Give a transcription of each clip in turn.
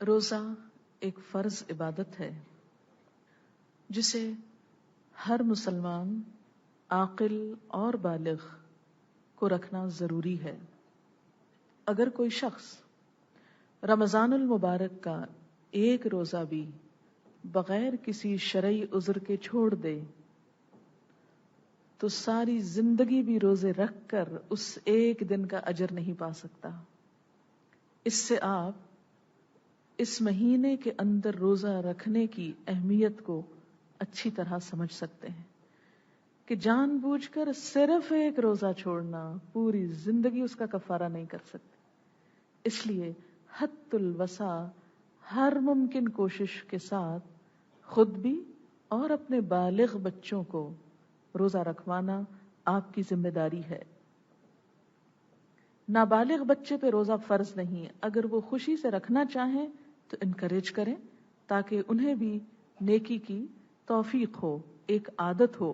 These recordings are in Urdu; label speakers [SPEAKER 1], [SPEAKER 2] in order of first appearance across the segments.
[SPEAKER 1] روزہ ایک فرض عبادت ہے جسے ہر مسلمان عاقل اور بالغ کو رکھنا ضروری ہے۔ اگر کوئی شخص رمضان المبارک کا ایک روزہ بھی بغیر کسی شرعی عذر کے چھوڑ دے تو ساری زندگی بھی روزے رکھ کر اس ایک دن کا اجر نہیں پا سکتا۔ اس سے آپ اس مہینے کے اندر روزہ رکھنے کی اہمیت کو اچھی طرح سمجھ سکتے ہیں کہ جان بوجھ کر صرف ایک روزہ چھوڑنا پوری زندگی اس کا کفارہ نہیں کر سکتے۔ اس لیے حد الوسع ہر ممکن کوشش کے ساتھ خود بھی اور اپنے بالغ بچوں کو روزہ رکھوانا آپ کی ذمہ داری ہے۔ نابالغ بچے پہ روزہ فرض نہیں، اگر وہ خوشی سے رکھنا چاہیں تو انکریج کریں تاکہ انہیں بھی نیکی کی توفیق ہو، ایک عادت ہو۔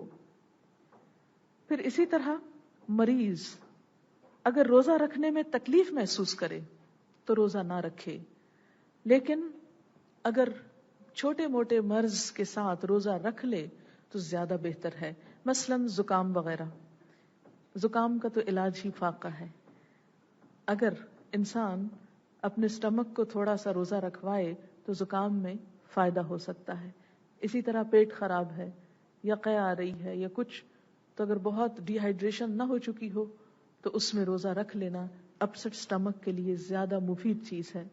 [SPEAKER 1] پھر اسی طرح مریض اگر روزہ رکھنے میں تکلیف محسوس کرے تو روزہ نہ رکھے، لیکن اگر چھوٹے موٹے مرض کے ساتھ روزہ رکھ لے تو زیادہ بہتر ہے۔ مثلا زکام وغیرہ، زکام کا تو علاج ہی فاقہ ہے۔ اگر انسان اپنے سٹمک کو تھوڑا سا روزہ رکھوائے تو زکام میں فائدہ ہو سکتا ہے۔ اسی طرح پیٹ خراب ہے یا قے آ رہی ہے یا کچھ، تو اگر بہت ڈی ہائیڈریشن نہ ہو چکی ہو تو اس میں روزہ رکھ لینا اپسٹ سٹمک کے لیے زیادہ مفید چیز ہے۔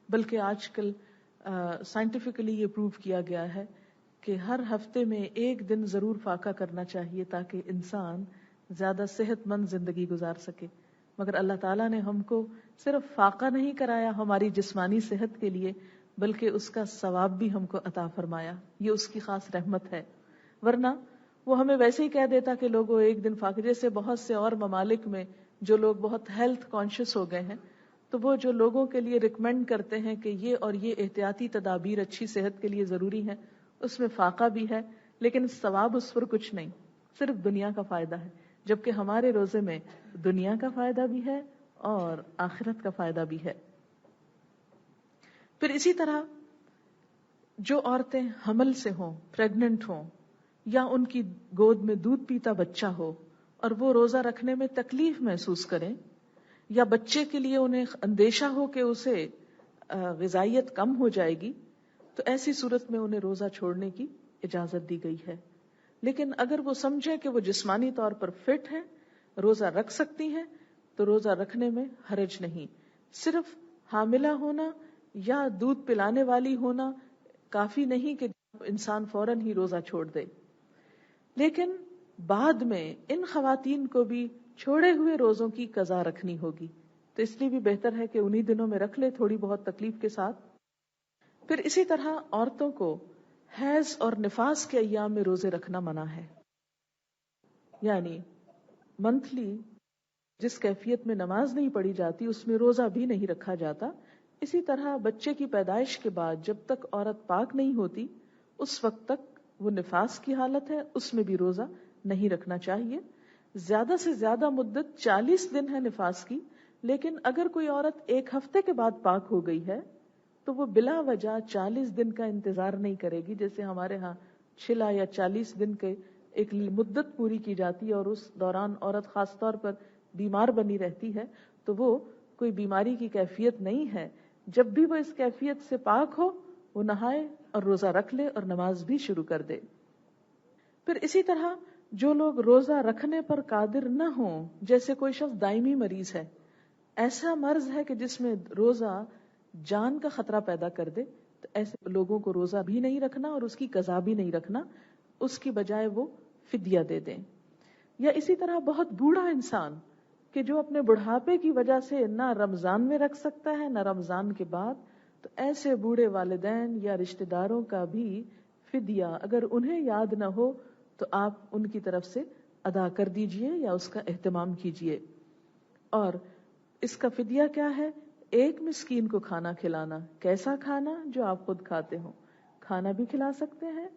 [SPEAKER 1] بلکہ آج کل سائنٹیفکلی یہ پروو کیا گیا ہے کہ ہر ہفتے میں ایک دن ضرور فاقہ کرنا چاہیے تاکہ انسان زیادہ صحت مند زندگی گزار سکے۔ مگر اللہ تعالیٰ نے ہم کو صرف فاقہ نہیں کرایا ہماری جسمانی صحت کے لیے، بلکہ اس کا ثواب بھی ہم کو عطا فرمایا۔ یہ اس کی خاص رحمت ہے، ورنہ وہ ہمیں ویسے ہی کہہ دیتا کہ لوگوں ایک دن فاقہ، جیسے بہت سے اور ممالک میں جو لوگ بہت ہیلتھ کانشیس ہو گئے ہیں تو وہ جو لوگوں کے لیے ریکمینڈ کرتے ہیں کہ یہ اور یہ احتیاطی تدابیر اچھی صحت کے لیے ضروری ہیں، اس میں فاقہ بھی ہے لیکن ثواب اس پر کچھ نہیں، صرف دنیا کا فائدہ ہے، جبکہ ہمارے روزے میں دنیا کا فائدہ بھی ہے اور آخرت کا فائدہ بھی ہے۔ پھر اسی طرح جو عورتیں حمل سے ہوں، پریگننٹ ہوں، یا ان کی گود میں دودھ پیتا بچہ ہو اور وہ روزہ رکھنے میں تکلیف محسوس کریں، یا بچے کے لیے انہیں اندیشہ ہو کہ اسے غذائیت کم ہو جائے گی، تو ایسی صورت میں انہیں روزہ چھوڑنے کی اجازت دی گئی ہے۔ لیکن اگر وہ سمجھیں کہ وہ جسمانی طور پر فٹ ہیں، روزہ رکھ سکتی ہیں، تو روزہ رکھنے میں حرج نہیں۔ صرف حاملہ ہونا یا دودھ پلانے والی ہونا کافی نہیں کہ انسان فوراً ہی روزہ چھوڑ دے، لیکن بعد میں ان خواتین کو بھی چھوڑے ہوئے روزوں کی قضا رکھنی ہوگی، تو اس لیے بھی بہتر ہے کہ انہی دنوں میں رکھ لے تھوڑی بہت تکلیف کے ساتھ۔ پھر اسی طرح عورتوں کو حیض اور نفاس کے ایام میں روزے رکھنا منع ہے، یعنی منتھلی جس کیفیت میں نماز نہیں پڑھی جاتی اس میں روزہ بھی نہیں رکھا جاتا۔ اسی طرح بچے کی پیدائش کے بعد جب تک عورت پاک نہیں ہوتی اس وقت تک وہ نفاس کی حالت ہے، اس میں بھی روزہ نہیں رکھنا چاہیے۔ زیادہ سے زیادہ مدت 40 دن ہے نفاس کی، لیکن اگر کوئی عورت ایک ہفتے کے بعد پاک ہو گئی ہے تو وہ بلا وجہ 40 دن کا انتظار نہیں کرے گی، جیسے ہمارے ہاں 6 یا 40 دن کے ایک مدت پوری کی جاتی ہے اور اس دوران عورت خاص طور پر بیمار بنی رہتی ہے، تو وہ کوئی بیماری کی کیفیت نہیں ہے۔ جب بھی وہ اس کیفیت سے پاک ہو وہ نہائے اور روزہ رکھ لے اور نماز بھی شروع کر دے۔ پھر اسی طرح جو لوگ روزہ رکھنے پر قادر نہ ہوں، جیسے کوئی شخص دائمی مریض ہے، ایسا مرض ہے کہ جس میں روزہ جان کا خطرہ پیدا کر دے، تو ایسے لوگوں کو روزہ بھی نہیں رکھنا اور اس کی قضا بھی نہیں رکھنا، اس کی بجائے وہ فدیہ دے دیں۔ یا اسی طرح بہت بوڑھا انسان کہ جو اپنے بڑھاپے کی وجہ سے نہ رمضان میں رکھ سکتا ہے نہ رمضان کے بعد، تو ایسے بوڑھے والدین یا رشتہ داروں کا بھی فدیہ اگر انہیں یاد نہ ہو تو آپ ان کی طرف سے ادا کر دیجئے یا اس کا اہتمام کیجئے۔ اور اس کا فدیہ کیا ہے؟ ایک مسکین کو کھانا کھلانا۔ کیسا کھانا؟ جو آپ خود کھاتے ہو، کھانا بھی کھلا سکتے ہیں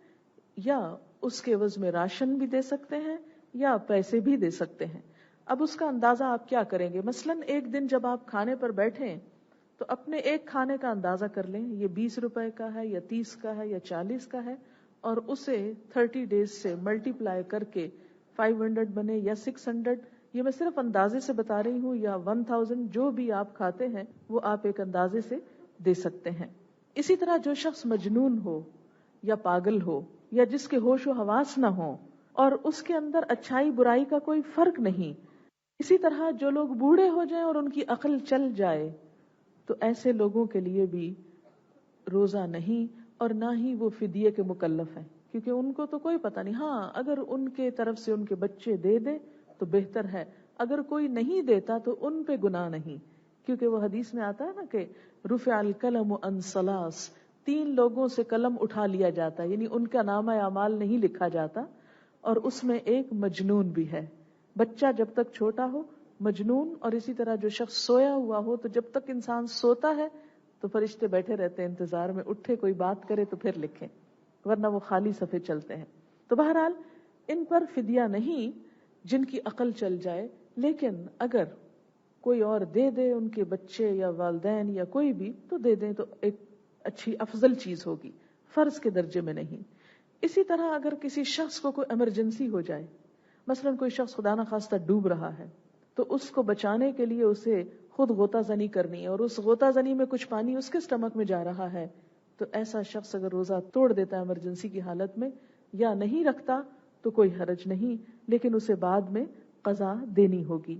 [SPEAKER 1] یا اس کے عوض میں راشن بھی دے سکتے ہیں یا پیسے بھی دے سکتے ہیں۔ اب اس کا اندازہ آپ کیا کریں گے؟ مثلا ایک دن جب آپ کھانے پر بیٹھیں تو اپنے ایک کھانے کا اندازہ کر لیں، یہ 20 روپے کا ہے یا 30 کا ہے یا 40 کا ہے، اور اسے 30 ڈیز سے ملٹی پلائی کر کے 500 بنے یا 600، یہ میں صرف اندازے سے بتا رہی ہوں، یا 1000، جو بھی آپ کھاتے ہیں وہ آپ ایک اندازے سے دے سکتے ہیں. اسی طرح جو شخص مجنون ہو یا پاگل ہو یا جس کے ہوش و حواس نہ ہو اور اس کے اندر اچھائی برائی کا کوئی فرق نہیں، اسی طرح جو لوگ بوڑھے ہو جائیں اور ان کی عقل چل جائے، تو ایسے لوگوں کے لیے بھی روزہ نہیں، اور نہ ہی وہ فدیے کے مکلف ہیں، کیونکہ ان کو تو کوئی پتہ نہیں. ہاں اگر ان کے طرف سے ان کے بچے دے دے تو بہتر ہے، اگر کوئی نہیں دیتا تو ان پہ گناہ نہیں، کیونکہ وہ حدیث میں آتا ہے نا کہ رفع القلم عن ثلاث، 3 لوگوں سے قلم اٹھا لیا جاتا ہے، یعنی ان کا نامہ اعمال نہیں لکھا جاتا، اور اس میں ایک مجنون بھی ہے. بچہ جب تک چھوٹا ہو، مجنون، اور اسی طرح جو شخص سویا ہوا ہو، تو جب تک انسان سوتا ہے تو فرشتے بیٹھے رہتے ہیں انتظار میں، اٹھے کوئی بات کرے تو پھر لکھیں، ورنہ وہ خالی صفحے چلتے ہیں. تو بہرحال ان پر فدیہ نہیں جن کی عقل چل جائے، لیکن اگر کوئی اور دے دے، ان کے بچے یا والدین یا کوئی بھی، تو دے دیں تو ایک اچھی افضل چیز ہوگی، فرض کے درجے میں نہیں. اسی طرح اگر کسی شخص کو کوئی ایمرجنسی ہو جائے، مثلا کوئی شخص خدا نخواستہ ڈوب رہا ہے، تو اس کو بچانے کے لیے اسے خود غوطہ زنی کرنی ہے، اور اس غوطہ زنی میں کچھ پانی اس کے سٹمک میں جا رہا ہے، تو ایسا شخص اگر روزہ توڑ دیتا ہے ایمرجنسی کی حالت میں یا نہیں رکھتا تو کوئی حرج نہیں، لیکن اسے بعد میں قضا دینی ہوگی.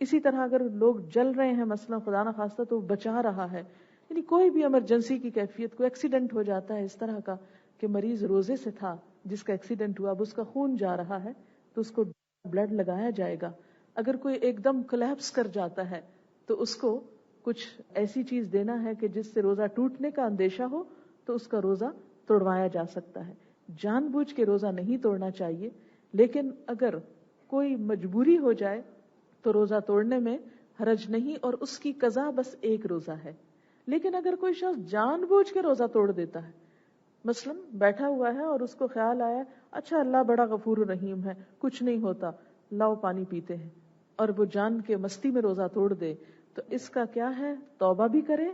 [SPEAKER 1] اسی طرح اگر لوگ جل رہے ہیں، مثلا خدا نخواستہ، تو بچا رہا ہے، یعنی کوئی بھی ایمرجنسی کی کیفیت، کوئی ایکسیڈنٹ ہو جاتا ہے اس طرح کا کہ مریض روزے سے تھا، جس کا ایکسیڈنٹ ہوا، اب اس کا خون جا رہا ہے تو اس کو بلڈ لگایا جائے گا. اگر کوئی ایک دم کلیپس کر جاتا ہے تو اس کو کچھ ایسی چیز دینا ہے کہ جس سے روزہ ٹوٹنے کا اندیشہ ہو تو اس کا روزہ توڑوایا جا سکتا ہے. جان بوجھ کے روزہ نہیں توڑنا چاہیے، لیکن اگر کوئی مجبوری ہو جائے تو روزہ توڑنے میں حرج نہیں، اور اس کی قضا بس ایک روزہ ہے. لیکن اگر کوئی شخص جان بوجھ کے روزہ توڑ دیتا ہے، مثلا بیٹھا ہوا ہے اور اس کو خیال آیا اچھا اللہ بڑا غفور رحیم ہے، کچھ نہیں ہوتا، لاؤ پانی پیتے ہیں، اور وہ جان کے مستی میں روزہ توڑ دے، تو اس کا کیا ہے؟ توبہ بھی کرے،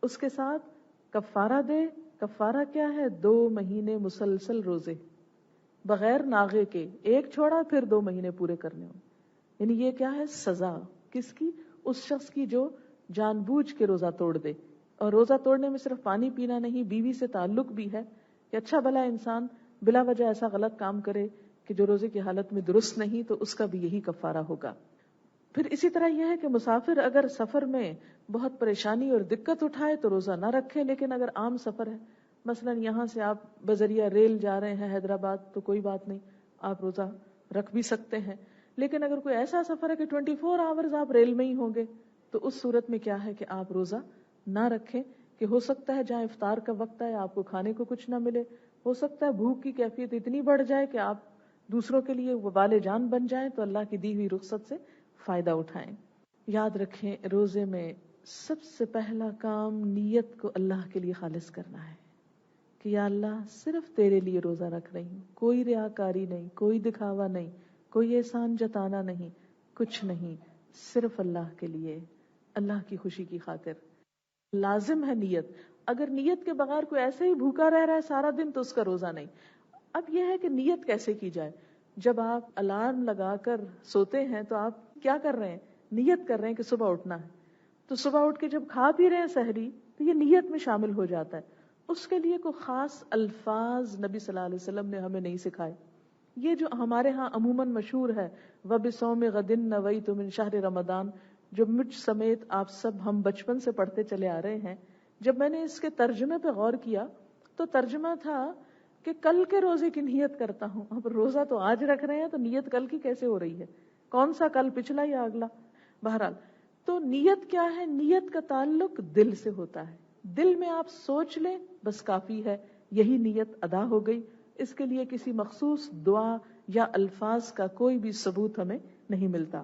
[SPEAKER 1] اس کے ساتھ کفارہ دے. کفارہ کیا ہے؟ 2 مہینے مسلسل روزے بغیر ناغے کے، ایک چھوڑا پھر 2 مہینے پورے کرنے ہوں. یعنی یہ کیا ہے؟ سزا. کس کی؟ اس شخص کی جو جان بوجھ کے روزہ توڑ دے. اور روزہ توڑنے میں صرف پانی پینا نہیں، بیوی سے تعلق بھی ہے کہ اچھا بھلا انسان بلا وجہ ایسا غلط کام کرے کہ جو روزے کی حالت میں درست نہیں، تو اس کا بھی یہی کفارہ ہوگا. پھر اسی طرح یہ ہے کہ مسافر اگر سفر میں بہت پریشانی اور دقت اٹھائے تو روزہ نہ رکھے، لیکن اگر عام سفر ہے، مثلا یہاں سے آپ بذریعہ ریل جا رہے ہیں حیدرآباد، تو کوئی بات نہیں، آپ روزہ رکھ بھی سکتے ہیں. لیکن اگر کوئی ایسا سفر ہے کہ 24 آورز آپ ریل میں ہی ہوں گے، تو اس صورت میں کیا ہے کہ آپ روزہ نہ رکھیں، کہ ہو سکتا ہے جہاں افطار کا وقت ہے آپ کو کھانے کو کچھ نہ ملے، ہو سکتا ہے بھوک کی کیفیت اتنی بڑھ جائے کہ آپ دوسروں کے لیے وبال جان بن جائیں، تو اللہ کی دی ہوئی رخصت سے فائدہ اٹھائیں. یاد رکھیں روزے میں سب سے پہلا کام نیت کو اللہ کے لیے خالص کرنا ہے کہ یا اللہ صرف تیرے لیے روزہ رکھ رہی ہوں، کوئی ریاکاری نہیں، کوئی دکھاوا نہیں، کوئی احسان جتانا نہیں، کچھ نہیں، صرف اللہ کے لیے، اللہ کی خوشی کی خاطر. لازم ہے نیت. اگر نیت کے بغیر کوئی ایسے ہی بھوکا رہ رہا ہے سارا دن تو اس کا روزہ نہیں. اب یہ ہے کہ نیت کیسے کی جائے. جب آپ الارم لگا کر سوتے ہیں تو آپ کیا کر رہے ہیں؟ نیت کر رہے ہیں کہ صبح اٹھنا ہے. تو صبح اٹھ کے جب کھا پی رہے ہیں سحری، تو یہ نیت میں شامل ہو جاتا ہے. اس کے لیے کوئی خاص الفاظ نبی صلی اللہ علیہ وسلم نے ہمیں نہیں سکھائے. یہ جو ہمارے ہاں عموماً مشہور ہے وَبِصَوْمِ غَدٍ نَوَيْتُ مِنْ شَهْرِ رمضان، جو مجھ سمیت آپ سب ہم بچپن سے پڑھتے چلے آ رہے ہیں، جب میں نے اس کے ترجمے پہ غور کیا تو ترجمہ تھا کہ کل کے روزے کی نیت کرتا ہوں. اب روزہ تو آج رکھ رہے ہیں تو نیت کل کی کیسے ہو رہی ہے؟ کون سا کل، پچھلا یا اگلا؟ بہرحال تو نیت کیا ہے؟ نیت کا تعلق دل سے ہوتا ہے. دل میں آپ سوچ لیں بس کافی ہے، یہی نیت ادا ہو گئی. اس کے لیے کسی مخصوص دعا یا الفاظ کا کوئی بھی ثبوت ہمیں نہیں ملتا.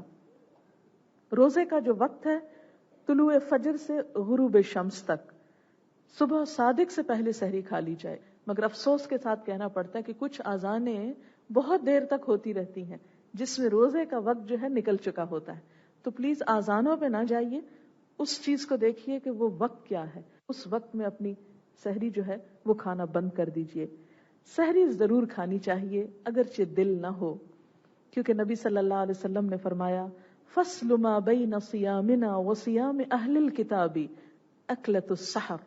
[SPEAKER 1] روزے کا جو وقت ہے طلوع فجر سے غروب شمس تک، صبح صادق سے پہلے سحری کھا لی جائے. مگر افسوس کے ساتھ کہنا پڑتا ہے کہ کچھ اذانیں بہت دیر تک ہوتی رہتی ہیں جس میں روزے کا وقت جو ہے نکل چکا ہوتا ہے. تو پلیز اذانوں پہ نہ جائیے، اس چیز کو دیکھیے کہ وہ وقت کیا ہے، اس وقت میں اپنی سحری جو ہے وہ کھانا بند کر دیجئے. سحری ضرور کھانی چاہیے اگرچہ دل نہ ہو، کیونکہ نبی صلی اللہ علیہ وسلم نے فرمایا فصل ما بین صیامنا وصیام اہل الکتاب اکلۃ السحر،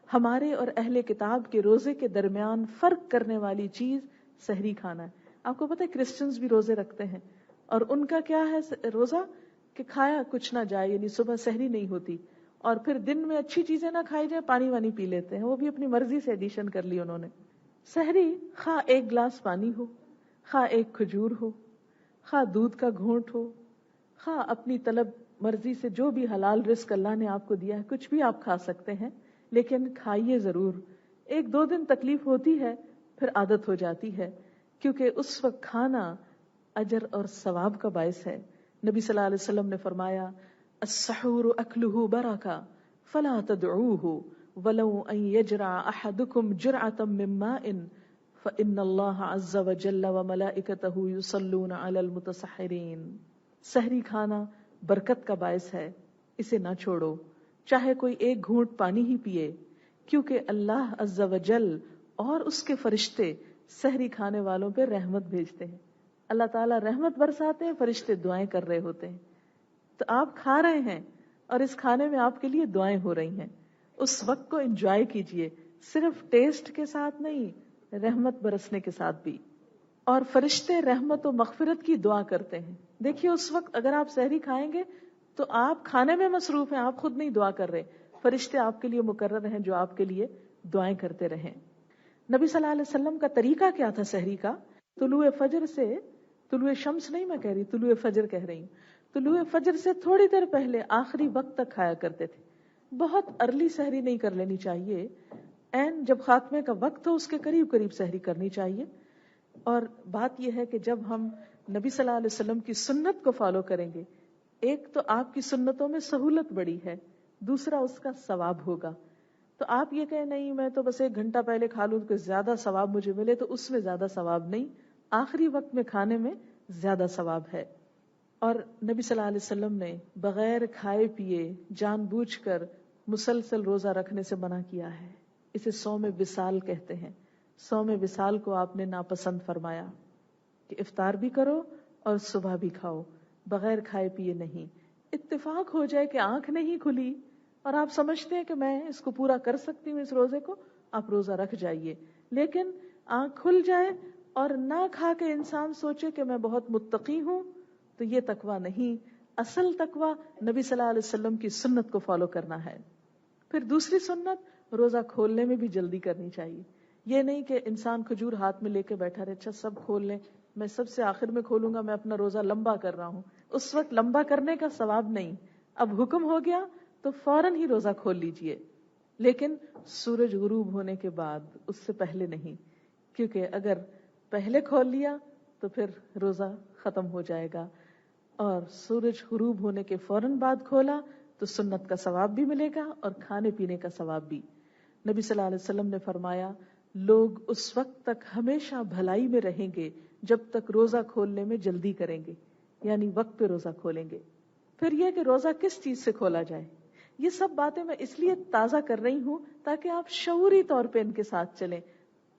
[SPEAKER 1] ہمارے اور اہل کتاب کے روزے کے درمیان فرق کرنے والی چیز سحری کھانا ہے. آپ کو پتہ ہے کرسچنز بھی روزے رکھتے ہیں اور ان کا کیا ہے روزہ کہ کھایا کچھ نہ جائے، یعنی صبح سحری نہیں ہوتی اور پھر دن میں اچھی چیزیں نہ کھائی جائے، پانی وانی پی لیتے ہیں، وہ بھی اپنی مرضی سے ایڈیشن کر لی انہوں نے. سحری خواہ ایک گلاس پانی ہو، خواہ ایک کھجور ہو، خواہ دودھ کا گھونٹ ہو، خواہ اپنی طلب مرضی سے جو بھی حلال رزق اللہ نے آپ کو دیا ہے کچھ بھی آپ کھا سکتے ہیں، لیکن کھائیے ضرور. 1-2 دن تکلیف ہوتی ہے، پھر عادت ہو جاتی ہے، کیونکہ اس وقت کھانا اجر اور ثواب کا باعث ہے. نبی صلی اللہ علیہ وسلم نے فرمایا السحور اکلہ برکہ فلا تدعوہ ولو ان یجرع احدکم جرعۃ من ماء فإن اللہ عز وجل وملائکتہ یصلون علی المتسحرین. سحری کھانا برکت کا باعث ہے، اسے نہ چھوڑو، چاہے کوئی ایک گھونٹ پانی ہی پیے، کیونکہ اللہ عز وجل اور اس کے فرشتے سحری کھانے والوں پہ رحمت بھیجتے ہیں. اللہ تعالیٰ رحمت برساتے ہیں، فرشتے دعائیں کر رہے ہوتے ہیں. تو آپ کھا رہے ہیں اور اس کھانے میں آپ کے لیے دعائیں ہو رہی ہیں. اس وقت کو انجوائے کیجئے، صرف ٹیسٹ کے ساتھ نہیں، رحمت برسنے کے ساتھ بھی. اور فرشتے رحمت و مغفرت کی دعا کرتے ہیں. دیکھیے اس وقت اگر آپ سحری کھائیں گے تو آپ کھانے میں مصروف ہیں، آپ خود نہیں دعا کر رہے، فرشتے آپ کے لیے مقرر ہیں جو آپ کے لیے دعائیں کرتے رہیں. نبی صلی اللہ علیہ وسلم کا طریقہ کیا تھا سحری کا؟ طلوع فجر سے، طلوع شمس نہیں میں کہہ رہی، طلوع فجر کہہ رہی ہوں، طلوع فجر سے تھوڑی دیر پہلے آخری وقت تک کھایا کرتے تھے. بہت ارلی سحری نہیں کر لینی چاہیے، جب خاتمے کا وقت ہو اس کے قریب قریب سحری کرنی چاہیے. اور بات یہ ہے کہ جب ہم نبی صلی اللہ علیہ وسلم کی سنت کو فالو کریں گے، ایک تو آپ کی سنتوں میں سہولت بڑی ہے، دوسرا اس کا ثواب ہوگا. تو آپ یہ کہیں نہیں میں تو بس 1 گھنٹہ پہلے کھا لوں کہ زیادہ ثواب مجھے ملے، تو اس میں زیادہ ثواب نہیں، آخری وقت میں کھانے میں زیادہ ثواب ہے. اور نبی صلی اللہ علیہ وسلم نے بغیر کھائے پیے جان بوجھ کر مسلسل روزہ رکھنے سے منع کیا ہے. اسے صوم وصال کہتے ہیں. صوم وصال کو آپ نے ناپسند فرمایا کہ افطار بھی کرو اور صبح بھی کھاؤ، بغیر کھائے پیے نہیں. اتفاق ہو جائے کہ آنکھ نہیں کھلی اور آپ سمجھتے ہیں کہ میں اس کو پورا کر سکتی ہوں اس روزے کو، آپ روزہ رکھ جائیے. لیکن آنکھ کھل جائے اور نہ کھا کے انسان سوچے کہ میں بہت متقی ہوں، تو یہ تقویٰ نہیں. اصل تقویٰ نبی صلی اللہ علیہ وسلم کی سنت کو فالو کرنا ہے. پھر دوسری سنت، روزہ کھولنے میں بھی جلدی کرنی چاہیے. یہ نہیں کہ انسان کھجور ہاتھ میں لے کے بیٹھا رہے، اچھا سب کھول لیں، میں سب سے آخر میں کھولوں گا، میں اپنا روزہ لمبا کر رہا ہوں. اس وقت لمبا کرنے کا ثواب نہیں. اب حکم ہو گیا تو فوراً ہی روزہ کھول لیجئے، لیکن سورج غروب ہونے کے بعد، اس سے پہلے نہیں، کیونکہ اگر پہلے کھول لیا تو پھر روزہ ختم ہو جائے گا. اور سورج غروب ہونے کے فوراً بعد کھولا تو سنت کا ثواب بھی ملے گا اور کھانے پینے کا ثواب بھی. نبی صلی اللہ علیہ وسلم نے فرمایا لوگ اس وقت تک ہمیشہ بھلائی میں رہیں گے جب تک روزہ کھولنے میں جلدی کریں گے، یعنی وقت پہ روزہ کھولیں گے. پھر یہ کہ روزہ کس چیز سے کھولا جائے، یہ سب باتیں میں اس لیے تازہ کر رہی ہوں تاکہ آپ شعوری طور پہ ان کے ساتھ چلیں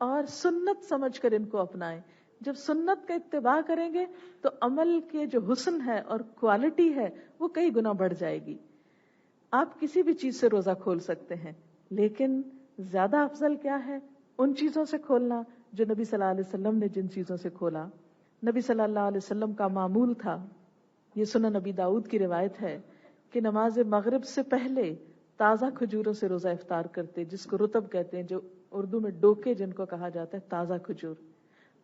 [SPEAKER 1] اور سنت سمجھ کر ان کو اپنائیں. جب سنت کا اتباع کریں گے تو عمل کے جو حسن ہے اور کوالٹی ہے وہ کئی گنا بڑھ جائے گی. آپ کسی بھی چیز سے روزہ کھول سکتے ہیں، لیکن زیادہ افضل کیا ہے؟ ان چیزوں سے کھولنا جو نبی صلی اللہ علیہ وسلم نے جن چیزوں سے کھولا. نبی صلی اللہ علیہ وسلم کا معمول تھا، یہ سنن نبی داؤد کی روایت ہے کہ نماز مغرب سے پہلے تازہ کھجوروں سے روزہ افطار کرتے، جس کو رطب کہتے ہیں، جو اردو میں ڈوکے جن کو کہا جاتا ہے، تازہ کھجور.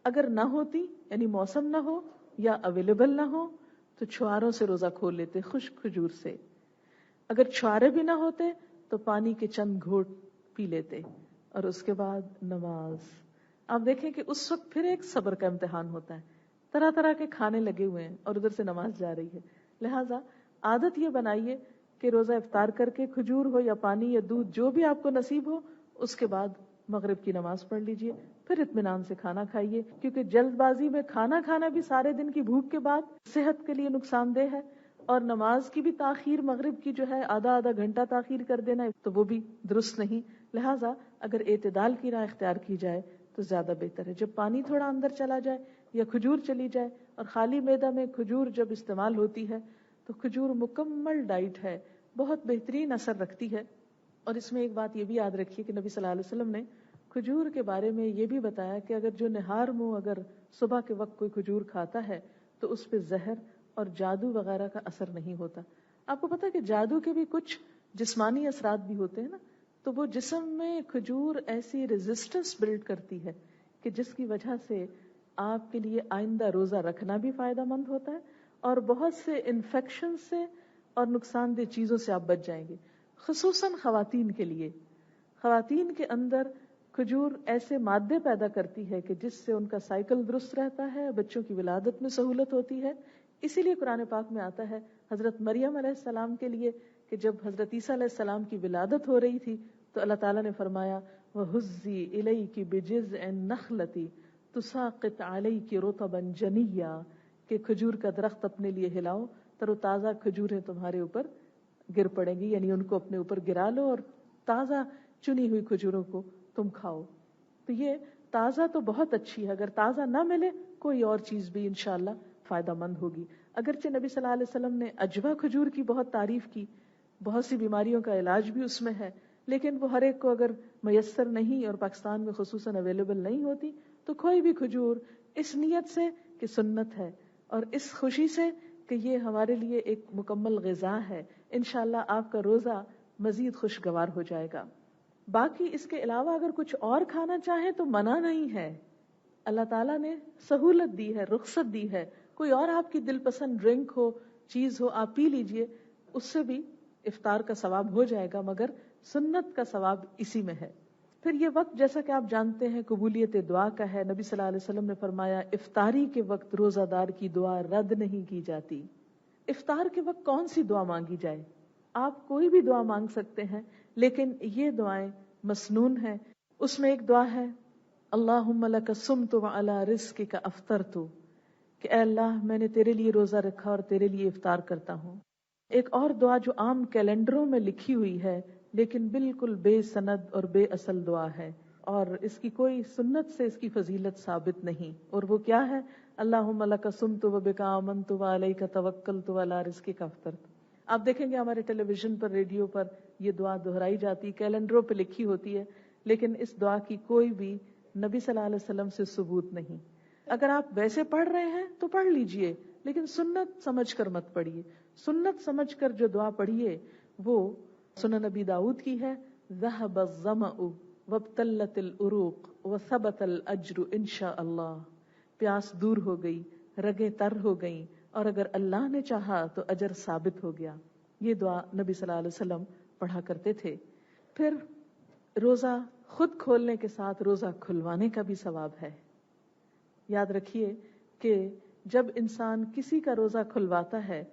[SPEAKER 1] اگر نہ ہوتی، یعنی موسم نہ ہو یا اویلیبل نہ ہو، تو چھواروں سے روزہ کھول لیتے، خشک کھجور سے. اگر چھوارے بھی نہ ہوتے تو پانی کے چند گھونٹ پی لیتے اور اس کے بعد نماز. آپ دیکھیں کہ اس وقت پھر ایک صبر کا امتحان ہوتا ہے، طرح طرح کے کھانے لگے ہوئے ہیں اور ادھر سے نماز جا رہی ہے. لہٰذا عادت یہ بنائیے کہ روزہ افطار کر کے کھجور ہو یا پانی یا دودھ جو بھی آپ کو نصیب ہو، اس کے بعد مغرب کی نماز پڑھ لیجئے، پھر اطمینان سے کھانا کھائیے. کیونکہ جلد بازی میں کھانا کھانا بھی سارے دن کی بھوک کے بعد صحت کے لیے نقصان دہ ہے، اور نماز کی بھی تاخیر، مغرب کی جو ہے آدھا گھنٹہ تاخیر کر دینا تو وہ بھی درست نہیں. لہٰذا اگر اعتدال کی راہ اختیار کی جائے تو زیادہ بہتر ہے. جب پانی تھوڑا اندر چلا جائے یا کھجور چلی جائے، اور خالی معدہ میں کھجور جب استعمال ہوتی ہے تو کھجور مکمل ڈائٹ ہے، بہت بہترین اثر رکھتی ہے. اور اس میں ایک بات یہ بھی یاد رکھیے کہ نبی صلی اللہ علیہ وسلم نے کھجور کے بارے میں یہ بھی بتایا کہ اگر جو نہار منہ اگر صبح کے وقت کوئی کھجور کھاتا ہے تو اس پہ زہر اور جادو وغیرہ کا اثر نہیں ہوتا. آپ کو پتا ہے کہ جادو کے بھی کچھ جسمانی اثرات بھی ہوتے ہیں نا، تو وہ جسم میں کھجور ایسی ریزسٹنس بلڈ کرتی ہے کہ جس کی وجہ سے آپ کے لیے آئندہ روزہ رکھنا بھی فائدہ مند ہوتا ہے، اور بہت سے انفیکشن سے اور نقصان دہ چیزوں سے آپ بچ جائیں گے. خصوصاً خواتین کے لیے، خواتین کے اندر کھجور ایسے مادے پیدا کرتی ہے کہ جس سے ان کا سائیکل درست رہتا ہے، بچوں کی ولادت میں سہولت ہوتی ہے. اسی لیے قرآن پاک میں آتا ہے حضرت مریم علیہ السلام کے لیے کہ جب حضرت عیسیٰ علیہ السلام کی ولادت ہو رہی تھی تو اللہ تعالیٰ نے فرمایا وَهُزِّي إِلَيْكِ بِجِذْعِ النَّخْلَةِ تُسَاقِطْ عَلَيْكِ رُطَبًا جَنِيًّا، کہ کھجور کا درخت اپنے لیے ہلاؤ، تر و تازہ کھجوریں تمہارے اوپر گر پڑیں گی، یعنی ان کو اپنے اوپر گرا لو اور تازہ چنی ہوئی کھجوروں کو تم کھاؤ. تو یہ تازہ تو بہت اچھی ہے، اگر تازہ نہ ملے کوئی اور چیز بھی انشاءاللہ فائدہ مند ہوگی. اگرچہ نبی صلی اللہ علیہ وسلم نے اجوا کھجور کی بہت تعریف کی، بہت سی بیماریوں کا علاج بھی اس میں ہے، لیکن وہ ہر ایک کو اگر میسر نہیں اور پاکستان میں خصوصاً اویلیبل نہیں ہوتی تو کوئی بھی کھجور اس نیت سے کہ سنت ہے اور اس خوشی سے کہ یہ ہمارے لیے ایک مکمل غذا ہے، انشاءاللہ آپ کا روزہ مزید خوشگوار ہو جائے گا. باقی اس کے علاوہ اگر کچھ اور کھانا چاہیں تو منع نہیں ہے، اللہ تعالیٰ نے سہولت دی ہے، رخصت دی ہے. کوئی اور آپ کی دل پسند ڈرنک ہو، چیز ہو، آپ پی لیجئے، اس سے بھی افطار کا ثواب ہو جائے گا، مگر سنت کا ثواب اسی میں ہے. پھر یہ وقت جیسا کہ آپ جانتے ہیں قبولیت دعا کا ہے. نبی صلی اللہ علیہ وسلم نے فرمایا افطاری کے وقت روزہ دار کی دعا رد نہیں کی جاتی. افطار کے وقت کون سی دعا مانگی جائے؟ آپ کوئی بھی دعا مانگ سکتے ہیں، لیکن یہ دعائیں مسنون ہیں. اس میں ایک دعا ہے اللہم لک صمت وعلی رزقک افطرت، کہ اے اللہ میں نے تیرے لیے روزہ رکھا اور تیرے لیے افطار کرتا ہوں. ایک اور دعا جو عام کیلنڈروں میں لکھی ہوئی ہے لیکن بالکل بے سند اور بے اصل دعا ہے، اور اس کی کوئی سنت سے اس کی فضیلت ثابت نہیں، اور وہ کیا ہے؟ اللہم لک صمت وبک آمنت وعلیک توکلت وعلی رزقک افطرت. آپ دیکھیں گے ہمارے ٹیلی ویژن پر، ریڈیو پر یہ دعا دہرائی جاتی، کیلنڈروں پہ لکھی ہوتی ہے، لیکن اس دعا کی کوئی بھی نبی صلی اللہ علیہ وسلم سے ثبوت نہیں. اگر آپ ویسے پڑھ رہے ہیں تو پڑھ لیجئے، لیکن سنت سمجھ کر مت پڑھیے. سنت سمجھ کر جو دعا پڑھیے وہ سنن نبی داؤد کی ہے ذهب الظمأ وابتلت العروق وثبت الاجر انشاء اللہ. پیاس دور ہو گئی، رگیں تر ہو گئیں، اور اگر اللہ نے چاہا تو اجر ثابت ہو گیا. یہ دعا نبی صلی اللہ علیہ وسلم پڑھا کرتے تھے. پھر روزہ خود کھولنے کے ساتھ روزہ کھلوانے کا بھی ثواب ہے. یاد رکھیے کہ جب انسان کسی کا روزہ کھلواتا ہے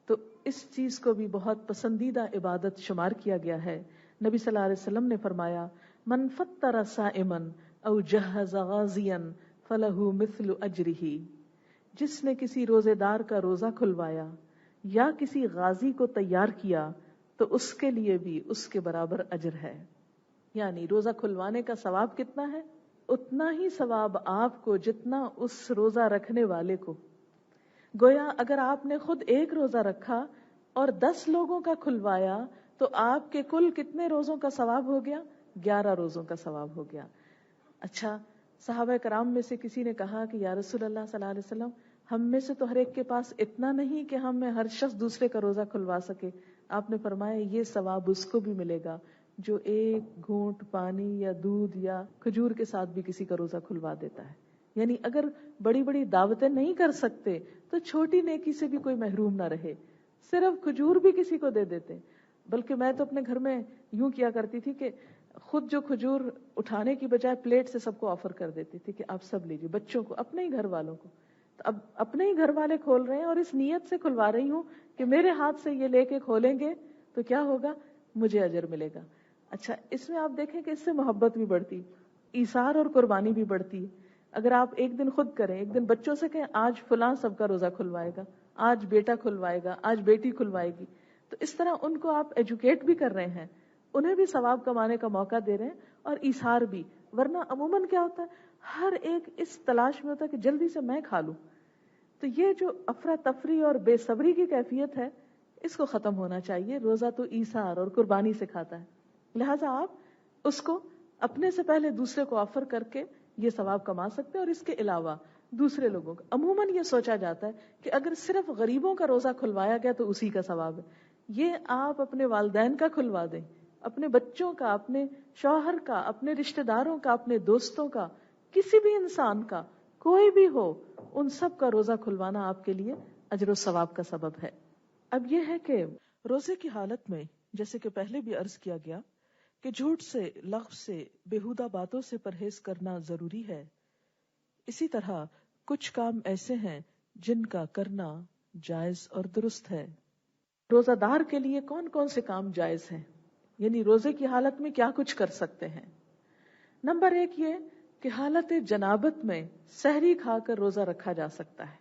[SPEAKER 1] تو اس چیز کو بھی بہت پسندیدہ عبادت شمار کیا گیا ہے. نبی صلی اللہ علیہ وسلم نے فرمایا من فطر صائما او جہز غازیا فلہ مثل اجرہ، جس نے کسی روزے دار کا روزہ کھلوایا یا کسی غازی کو تیار کیا تو اس کے لیے بھی اس کے برابر اجر ہے. یعنی روزہ کھلوانے کا ثواب کتنا ہے؟ اتنا ہی ثواب آپ کو جتنا اس روزہ رکھنے والے کو. گویا اگر آپ نے خود ایک روزہ رکھا اور 10 لوگوں کا کھلوایا تو آپ کے کل کتنے روزوں کا ثواب ہو گیا؟ 11 روزوں کا ثواب ہو گیا. اچھا، صحابہ کرام میں سے کسی نے کہا کہ یا رسول اللہ صلی اللہ علیہ وسلم، ہم میں سے تو ہر ایک کے پاس اتنا نہیں کہ ہم میں ہر شخص دوسرے کا روزہ کھلوا سکے. آپ نے فرمایا یہ ثواب اس کو بھی ملے گا جو ایک گھونٹ پانی یا دودھ یا کھجور کے ساتھ بھی کسی کا روزہ کھلوا دیتا ہے. یعنی اگر بڑی بڑی دعوتیں نہیں کر سکتے تو چھوٹی نیکی سے بھی کوئی محروم نہ رہے، صرف کھجور بھی کسی کو دے دیتے. بلکہ میں تو اپنے گھر میں یوں کیا کرتی تھی کہ خود جو کھجور اٹھانے کی بجائے پلیٹ سے سب کو آفر کر دیتی تھی کہ آپ سب لیجیے، بچوں کو، اپنے ہی گھر والوں کو. تو اب اپنے ہی گھر والے کھول رہے ہیں اور اس نیت سے کھلوا رہی ہوں کہ میرے ہاتھ سے یہ لے کے کھولیں گے تو کیا ہوگا؟ مجھے اجر ملے گا. اچھا، اس میں آپ دیکھیں کہ اس سے محبت بھی بڑھتی، ایثار اور قربانی بھی بڑھتی. اگر آپ ایک دن خود کریں، ایک دن بچوں سے کہیں آج فلاں سب کا روزہ کھلوائے گا، آج بیٹا کھلوائے گا، آج بیٹی کھلوائے گی. تو اس طرح ان کو آپ ایجوکیٹ بھی کر رہے ہیں، انہیں بھی ثواب کمانے کا موقع دے رہے ہیں اور ایثار بھی. ورنہ عموماً کیا ہوتا ہے، ہر ایک اس تلاش میں ہوتا ہے کہ جلدی سے میں کھا لوں. تو یہ جو افراتفری اور بے صبری کی کیفیت ہے، اس کو ختم ہونا چاہیے. روزہ تو ایثار اور قربانی سے کھاتا ہے، لہٰذا آپ اس کو اپنے سے پہلے دوسرے کو آفر کر کے یہ ثواب کما سکتے ہیں. اور اس کے علاوہ دوسرے لوگوں کا عموماً یہ سوچا جاتا ہے کہ اگر صرف غریبوں کا روزہ کھلوایا گیا تو اسی کا ثواب ہے. یہ آپ اپنے والدین کا کھلوا دیں، اپنے بچوں کا، اپنے شوہر کا، اپنے رشتہ داروں کا، اپنے دوستوں کا، کسی بھی انسان کا، کوئی بھی ہو، ان سب کا روزہ کھلوانا آپ کے لیے اجر و ثواب کا سبب ہے. اب یہ ہے کہ روزے کی حالت میں، جیسے کہ پہلے بھی عرض کیا گیا کہ جھوٹ سے، لغو سے، بیہودہ باتوں سے پرہیز کرنا ضروری ہے. اسی طرح کچھ کام ایسے ہیں جن کا کرنا جائز اور درست ہے. روزہ دار کے لیے کون کون سے کام جائز ہیں، یعنی روزے کی حالت میں کیا کچھ کر سکتے ہیں. نمبر 1 یہ کہ حالت جنابت میں سحری کھا کر روزہ رکھا جا سکتا ہے.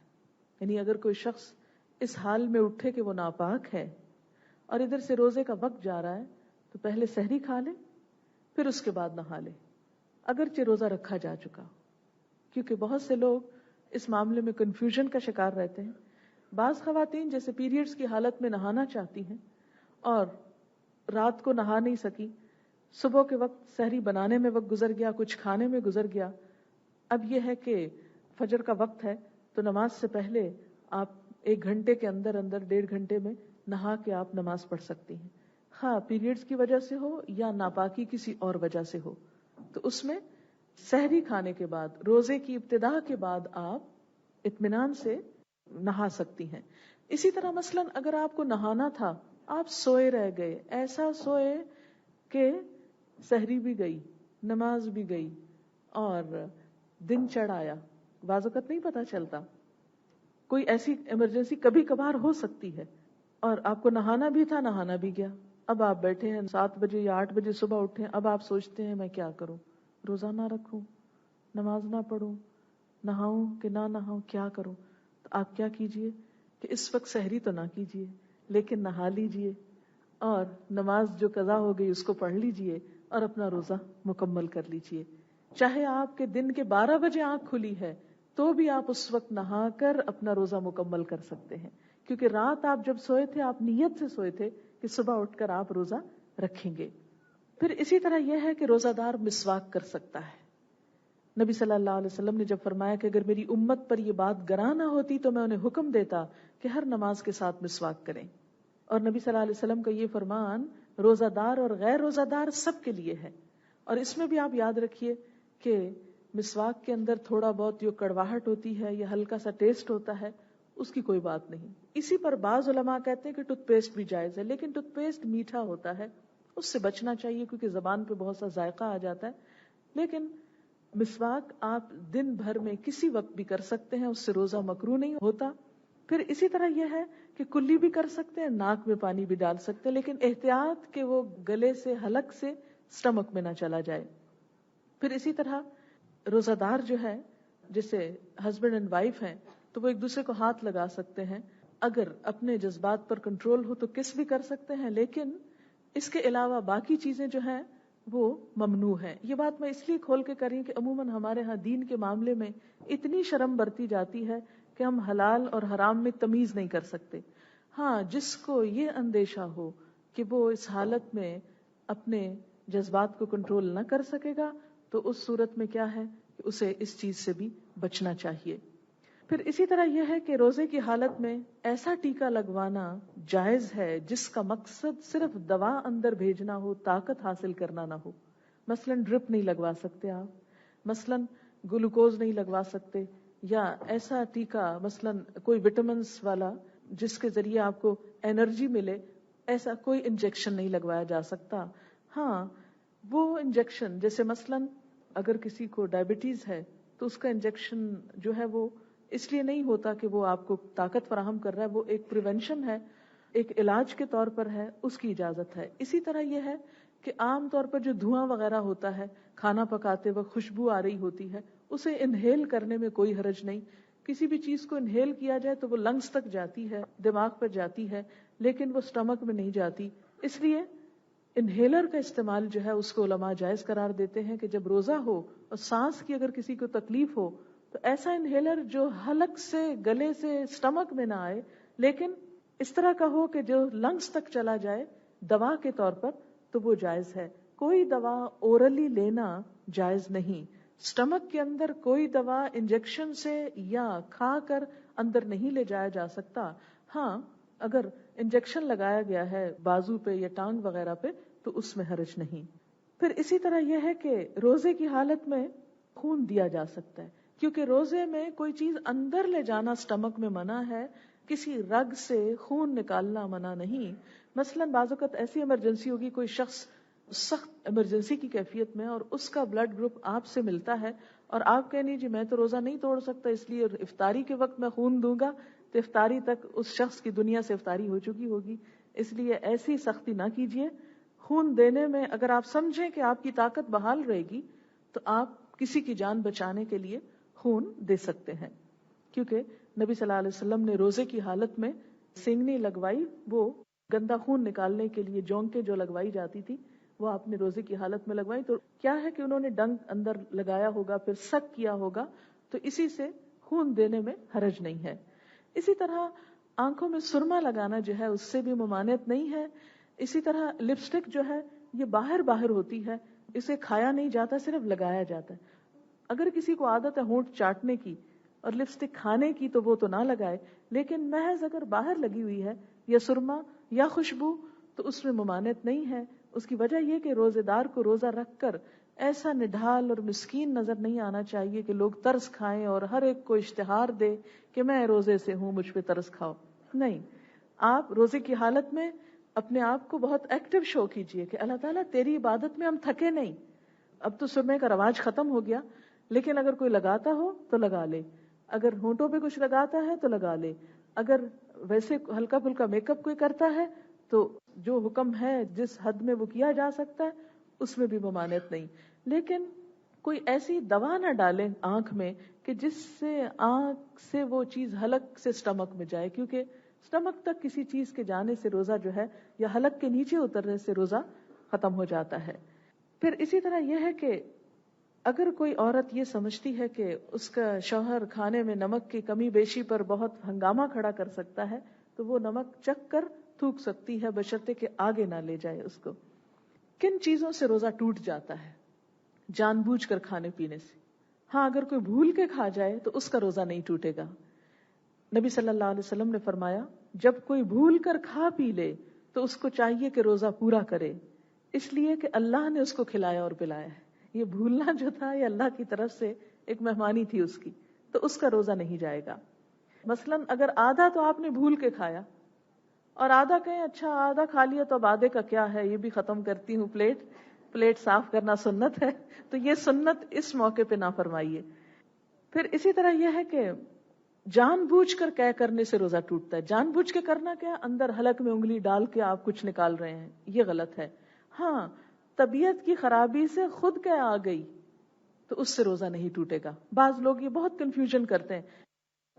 [SPEAKER 1] یعنی اگر کوئی شخص اس حال میں اٹھے کہ وہ ناپاک ہے اور ادھر سے روزے کا وقت جا رہا ہے تو پہلے سحری کھا لے، پھر اس کے بعد نہا لے، اگرچہ روزہ رکھا جا چکا. کیونکہ بہت سے لوگ اس معاملے میں کنفیوژن کا شکار رہتے ہیں. بعض خواتین جیسے پیریڈز کی حالت میں نہانا چاہتی ہیں اور رات کو نہا نہیں سکی، صبح کے وقت سحری بنانے میں وقت گزر گیا، کچھ کھانے میں گزر گیا. اب یہ ہے کہ فجر کا وقت ہے تو نماز سے پہلے آپ 1 گھنٹے کے اندر 1.5 گھنٹے میں نہا کے آپ نماز پڑھ سکتی ہیں، خواہ پیریڈز کی وجہ سے ہو یا ناپاکی کسی اور وجہ سے ہو. تو اس میں سحری کھانے کے بعد، روزے کی ابتدا کے بعد آپ اطمینان سے نہا سکتی ہیں. اسی طرح مثلاً اگر آپ کو نہانا تھا، آپ سوئے رہ گئے، ایسا سوئے کہ سحری بھی گئی، نماز بھی گئی اور دن چڑھ آیا، بعض اوقات نہیں پتا چلتا، کوئی ایسی ایمرجنسی کبھی کبھار ہو سکتی ہے، اور آپ کو نہانا بھی تھا، نہانا بھی گیا. اب آپ بیٹھے ہیں 7 بجے یا 8 بجے صبح اٹھے، اب آپ سوچتے ہیں میں کیا کروں، روزہ نہ رکھوں، نماز نہ پڑھوں، نہاؤں کہ نہ نہاؤں، کیا کروں. تو آپ کیا کیجئے کہ اس وقت سحری تو نہ کیجئے لیکن نہا لیجئے اور نماز جو قضا ہو گئی اس کو پڑھ لیجئے اور اپنا روزہ مکمل کر لیجئے. چاہے آپ کے دن کے 12 بجے آنکھ کھلی ہے تو بھی آپ اس وقت نہا کر اپنا روزہ مکمل کر سکتے ہیں، کیونکہ رات آپ جب سوئے تھے آپ نیت سے سوئے تھے کہ صبح اٹھ کر آپ روزہ رکھیں گے. پھر اسی طرح یہ ہے کہ روزہ دار مسواک کر سکتا ہے. نبی صلی اللہ علیہ وسلم نے جب فرمایا کہ اگر میری امت پر یہ بات گراں نہ ہوتی تو میں انہیں حکم دیتا کہ ہر نماز کے ساتھ مسواک کریں. اور نبی صلی اللہ علیہ وسلم کا یہ فرمان روزہ دار اور غیر روزہ دار سب کے لیے ہے. اور اس میں بھی آپ یاد رکھیے کہ مسواک کے اندر تھوڑا بہت جو کڑواہٹ ہوتی ہے یا ہلکا سا ٹیسٹ ہوتا ہے اس کی کوئی بات نہیں. اسی پر بعض علماء کہتے ہیں کہ ٹوتھ پیسٹ بھی جائز ہے، لیکن ٹوتھ پیسٹ میٹھا ہوتا ہے، اس سے بچنا چاہیے کیونکہ زبان پہ بہت سا ذائقہ آ جاتا ہے. لیکن مسواک آپ دن بھر میں کسی وقت بھی کر سکتے ہیں، اس سے روزہ مکروہ نہیں ہوتا. پھر اسی طرح یہ ہے کہ کلی بھی کر سکتے ہیں، ناک میں پانی بھی ڈال سکتے ہیں، لیکن احتیاط کہ وہ گلے سے، حلق سے سٹمک میں نہ چلا جائے. پھر اسی طرح روزہ دار جو ہے، جیسے ہسبینڈ اینڈ وائف ہیں تو وہ ایک دوسرے کو ہاتھ لگا سکتے ہیں. اگر اپنے جذبات پر کنٹرول ہو تو کس بھی کر سکتے ہیں، لیکن اس کے علاوہ باقی چیزیں جو ہیں وہ ممنوع ہے. یہ بات میں اس لیے کھول کے کری کہ عموماً ہمارے ہاں دین کے معاملے میں اتنی شرم برتی جاتی ہے کہ ہم حلال اور حرام میں تمیز نہیں کر سکتے. ہاں، جس کو یہ اندیشہ ہو کہ وہ اس حالت میں اپنے جذبات کو کنٹرول نہ کر سکے گا تو اس صورت میں کیا ہے کہ اسے اس چیز سے بھی بچنا چاہیے. پھر اسی طرح یہ ہے کہ روزے کی حالت میں ایسا ٹیکا لگوانا جائز ہے جس کا مقصد صرف دوا اندر بھیجنا ہو، طاقت حاصل کرنا نہ ہو. مثلاً ڈرپ نہیں لگوا سکتے آپ، مثلاً گلوکوز نہیں لگوا سکتے، یا ایسا ٹیکا مثلاً کوئی وٹامنس والا جس کے ذریعے آپ کو انرجی ملے، ایسا کوئی انجیکشن نہیں لگوایا جا سکتا. ہاں، وہ انجیکشن جیسے مثلاً اگر کسی کو ڈائبٹیز ہے تو اس کا انجیکشن جو ہے وہ اس لیے نہیں ہوتا کہ وہ آپ کو طاقت فراہم کر رہا ہے، وہ ایک پریونشن ہے، ایک علاج کے طور پر ہے، اس کی اجازت ہے. اسی طرح یہ ہے کہ عام طور پر جو دھواں وغیرہ ہوتا ہے، کھانا پکاتے وقت خوشبو آ رہی ہوتی ہے، اسے انہیل کرنے میں کوئی حرج نہیں کسی بھی چیز کو انہیل کیا جائے تو وہ لنگس تک جاتی ہے، دماغ پر جاتی ہے، لیکن وہ سٹمک میں نہیں جاتی. اس لیے انہیلر کا استعمال جو ہے اس کو علماء جائز قرار دیتے ہیں کہ جب روزہ ہو اور سانس کی اگر کسی کو تکلیف ہو تو ایسا انہیلر جو حلق سے، گلے سے، سٹمک میں نہ آئے لیکن اس طرح کا ہو کہ جو لنگس تک چلا جائے دوا کے طور پر، تو وہ جائز ہے. کوئی دوا اورلی لینا جائز نہیں. سٹمک کے اندر کوئی دوا انجیکشن سے یا کھا کر اندر نہیں لے جایا جا سکتا. ہاں اگر انجیکشن لگایا گیا ہے بازو پہ یا ٹانگ وغیرہ پہ تو اس میں حرج نہیں. پھر اسی طرح یہ ہے کہ روزے کی حالت میں خون دیا جا سکتا ہے، کیونکہ روزے میں کوئی چیز اندر لے جانا سٹمک میں منع ہے، کسی رگ سے خون نکالنا منع نہیں. مثلا بعض اوقات ایسی ایمرجنسی ہوگی، کوئی شخص سخت ایمرجنسی کی کیفیت میں اور اس کا بلڈ گروپ آپ سے ملتا ہے اور آپ کہیں نہیں جی میں تو روزہ نہیں توڑ سکتا اس لیے افطاری کے وقت میں خون دوں گا، تو افطاری تک اس شخص کی دنیا سے افطاری ہو چکی ہوگی. اس لیے ایسی سختی نہ کیجیے. خون دینے میں اگر آپ سمجھیں کہ آپ کی طاقت بحال رہے گی تو آپ کسی کی جان بچانے کے لیے خون دے سکتے ہیں. کیونکہ نبی صلی اللہ علیہ وسلم نے روزے کی حالت میں سینگنی لگوائی، وہ گندا خون نکالنے کے لیے جونکیں جو لگوائی جاتی تھی وہ آپ نے روزے کی حالت میں لگوائی. تو کیا ہے کہ انہوں نے ڈنک اندر لگایا ہوگا، پھر سک کیا ہوگا، تو اسی سے خون دینے میں حرج نہیں ہے. اسی طرح آنکھوں میں سرما لگانا جو ہے اس سے بھی ممانعت نہیں ہے. اسی طرح لپسٹک جو ہے یہ باہر ہوتی ہے، اسے کھایا نہیں جاتا، صرف لگایا جاتا ہے. اگر کسی کو عادت ہے ہونٹ چاٹنے کی اور لپسٹک کھانے کی تو وہ تو نہ لگائے، لیکن محض اگر باہر لگی ہوئی ہے یا سرما یا خوشبو تو اس میں ممانعت نہیں ہے. اس کی وجہ یہ کہ روزے دار کو روزہ رکھ کر ایسا نڈھال اور مسکین نظر نہیں آنا چاہیے کہ لوگ ترس کھائیں اور ہر ایک کو اشتہار دے کہ میں روزے سے ہوں مجھ پہ ترس کھاؤ. نہیں، آپ روزے کی حالت میں اپنے آپ کو بہت ایکٹیو شو کیجئے کہ اللہ تعالیٰ تیری عبادت میں ہم تھکے نہیں. اب تو سرمے کا رواج ختم ہو گیا، لیکن اگر کوئی لگاتا ہو تو لگا لے، اگر ہونٹوں پہ کچھ لگاتا ہے تو لگا لے، اگر ویسے ہلکا پھلکا میک اپ کوئی کرتا ہے تو جو حکم ہے جس حد میں وہ کیا جا سکتا ہے اس میں بھی ممانعت نہیں. لیکن کوئی ایسی دوا نہ ڈالیں آنکھ میں کہ جس سے آنکھ سے وہ چیز حلق سے سٹمک میں جائے، کیونکہ سٹمک تک کسی چیز کے جانے سے روزہ جو ہے یا حلق کے نیچے اترنے سے روزہ ختم ہو جاتا ہے. پھر اسی طرح یہ ہے کہ اگر کوئی عورت یہ سمجھتی ہے کہ اس کا شوہر کھانے میں نمک کی کمی بیشی پر بہت ہنگامہ کھڑا کر سکتا ہے تو وہ نمک چکھ کر تھوک سکتی ہے، بشرطے کہ آگے نہ لے جائے اس کو. کن چیزوں سے روزہ ٹوٹ جاتا ہے؟ جان بوجھ کر کھانے پینے سے. ہاں اگر کوئی بھول کے کھا جائے تو اس کا روزہ نہیں ٹوٹے گا. نبی صلی اللہ علیہ وسلم نے فرمایا جب کوئی بھول کر کھا پی لے تو اس کو چاہیے کہ روزہ پورا کرے، اس لیے کہ اللہ نے اس کو کھلایا اور پلایا ہے. یہ بھولنا جو تھا یہ اللہ کی طرف سے ایک مہمانی تھی اس کی، تو اس کا روزہ نہیں جائے گا. مثلاً اگر آدھا تو آپ نے بھول کے کھایا اور آدھا کہیں اچھا آدھا کھا لیا تو اب آدھے کا کیا ہے، یہ بھی ختم کرتی ہوں، پلیٹ صاف کرنا سنت ہے، تو یہ سنت اس موقع پہ نہ فرمائیے. پھر اسی طرح یہ ہے کہ جان بوجھ کر قے کرنے سے روزہ ٹوٹتا ہے. جان بوجھ کے کرنا کیا؟ اندر حلق میں انگلی ڈال کے آپ کچھ نکال رہے ہیں، یہ غلط ہے. ہاں طبیعت کی خرابی سے خود قے آ گئی تو اس سے روزہ نہیں ٹوٹے گا. بعض لوگ یہ بہت کنفیوژن کرتے ہیں،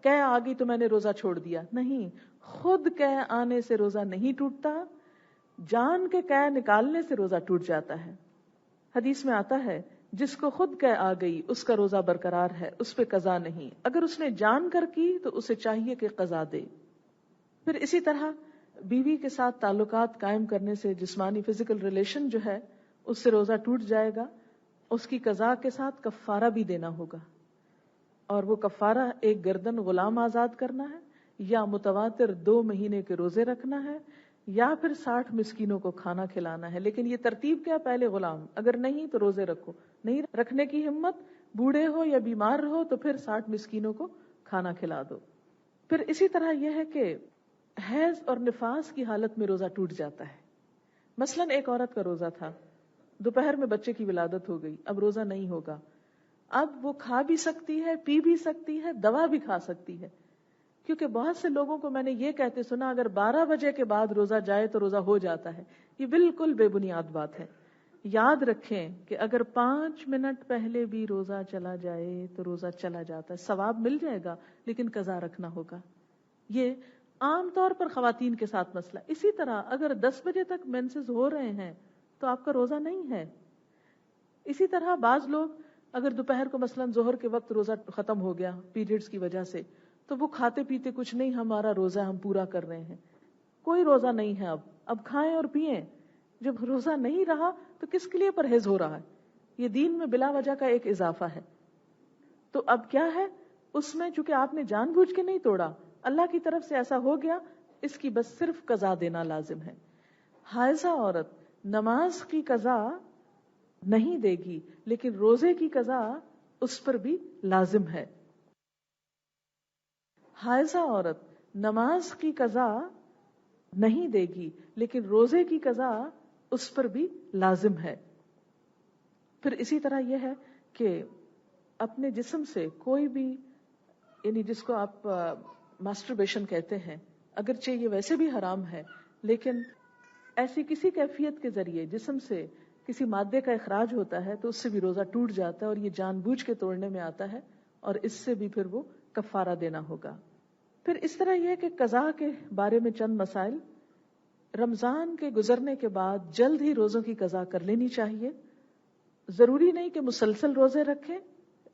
[SPEAKER 1] قے آ گئی تو میں نے روزہ چھوڑ دیا. نہیں، خود قے آنے سے روزہ نہیں ٹوٹتا، جان کے قے نکالنے سے روزہ ٹوٹ جاتا ہے. حدیث میں آتا ہے جس کو خود قے آ گئی اس کا روزہ برقرار ہے، اس پہ قضا نہیں. اگر اس نے جان کر کی تو اسے چاہیے کہ قضا دے. پھر اسی طرح بیوی کے ساتھ تعلقات قائم کرنے سے جسمانی فزیکل ریلیشن جو ہے اس سے روزہ ٹوٹ جائے گا. اس کی قضا کے ساتھ کفارہ بھی دینا ہوگا، اور وہ کفارہ ایک گردن غلام آزاد کرنا ہے، یا متواتر 2 مہینے کے روزے رکھنا ہے، یا پھر 60 مسکینوں کو کھانا کھلانا ہے. لیکن یہ ترتیب کیا؟ پہلے غلام، اگر نہیں تو روزے رکھو، نہیں رکھنے کی ہمت، بوڑھے ہو یا بیمار رہو تو پھر 60 مسکینوں کو کھانا کھلا دو. پھر اسی طرح یہ ہے کہ حیض اور نفاس کی حالت میں روزہ ٹوٹ جاتا ہے. مثلا ایک عورت کا روزہ تھا، دوپہر میں بچے کی ولادت ہو گئی، اب روزہ نہیں ہوگا. اب وہ کھا بھی سکتی ہے، پی بھی سکتی ہے، دوا بھی کھا سکتی ہے. کیونکہ بہت سے لوگوں کو میں نے یہ کہتے سنا اگر 12 بجے کے بعد روزہ جائے تو روزہ ہو جاتا ہے. یہ بالکل بے بنیاد بات ہے. یاد رکھیں کہ اگر 5 منٹ پہلے بھی روزہ چلا جائے تو روزہ چلا جاتا ہے، ثواب مل جائے گا لیکن قضا رکھنا ہوگا. یہ عام طور پر خواتین کے ساتھ مسئلہ. اسی طرح اگر 10 بجے تک مینسز ہو رہے ہیں تو آپ کا روزہ نہیں ہے. اسی طرح بعض لوگ اگر دوپہر کو مثلاً ظہر کے وقت روزہ ختم ہو گیا پیریڈز کی وجہ سے تو وہ کھاتے پیتے کچھ نہیں، ہمارا روزہ ہم پورا کر رہے ہیں. کوئی روزہ نہیں ہے. اب کھائیں اور پئیں. جب روزہ نہیں رہا تو کس کے لیے پرہیز ہو رہا ہے؟ یہ دین میں بلا وجہ کا ایک اضافہ ہے. تو اب کیا ہے اس میں، چونکہ آپ نے جان بوجھ کے نہیں توڑا، اللہ کی طرف سے ایسا ہو گیا، اس کی بس صرف قضا دینا لازم ہے. حائضہ عورت نماز کی قضا نہیں دے گی لیکن روزے کی قضا اس پر بھی لازم ہے. حائضہ عورت نماز کی قضا نہیں دے گی لیکن روزے کی قضا اس پر بھی لازم ہے. پھر اسی طرح یہ ہے کہ اپنے جسم سے کوئی بھی، یعنی جس کو آپ ماسٹربیشن کہتے ہیں، اگرچہ یہ ویسے بھی حرام ہے لیکن ایسی کسی کیفیت کے ذریعے جسم سے کسی مادے کا اخراج ہوتا ہے تو اس سے بھی روزہ ٹوٹ جاتا ہے، اور یہ جان بوجھ کے توڑنے میں آتا ہے، اور اس سے بھی پھر وہ کفارہ دینا ہوگا. پھر اس طرح یہ کہ قضا کے بارے میں چند مسائل. رمضان کے گزرنے کے بعد جلد ہی روزوں کی قضا کر لینی چاہیے. ضروری نہیں کہ مسلسل روزے رکھیں،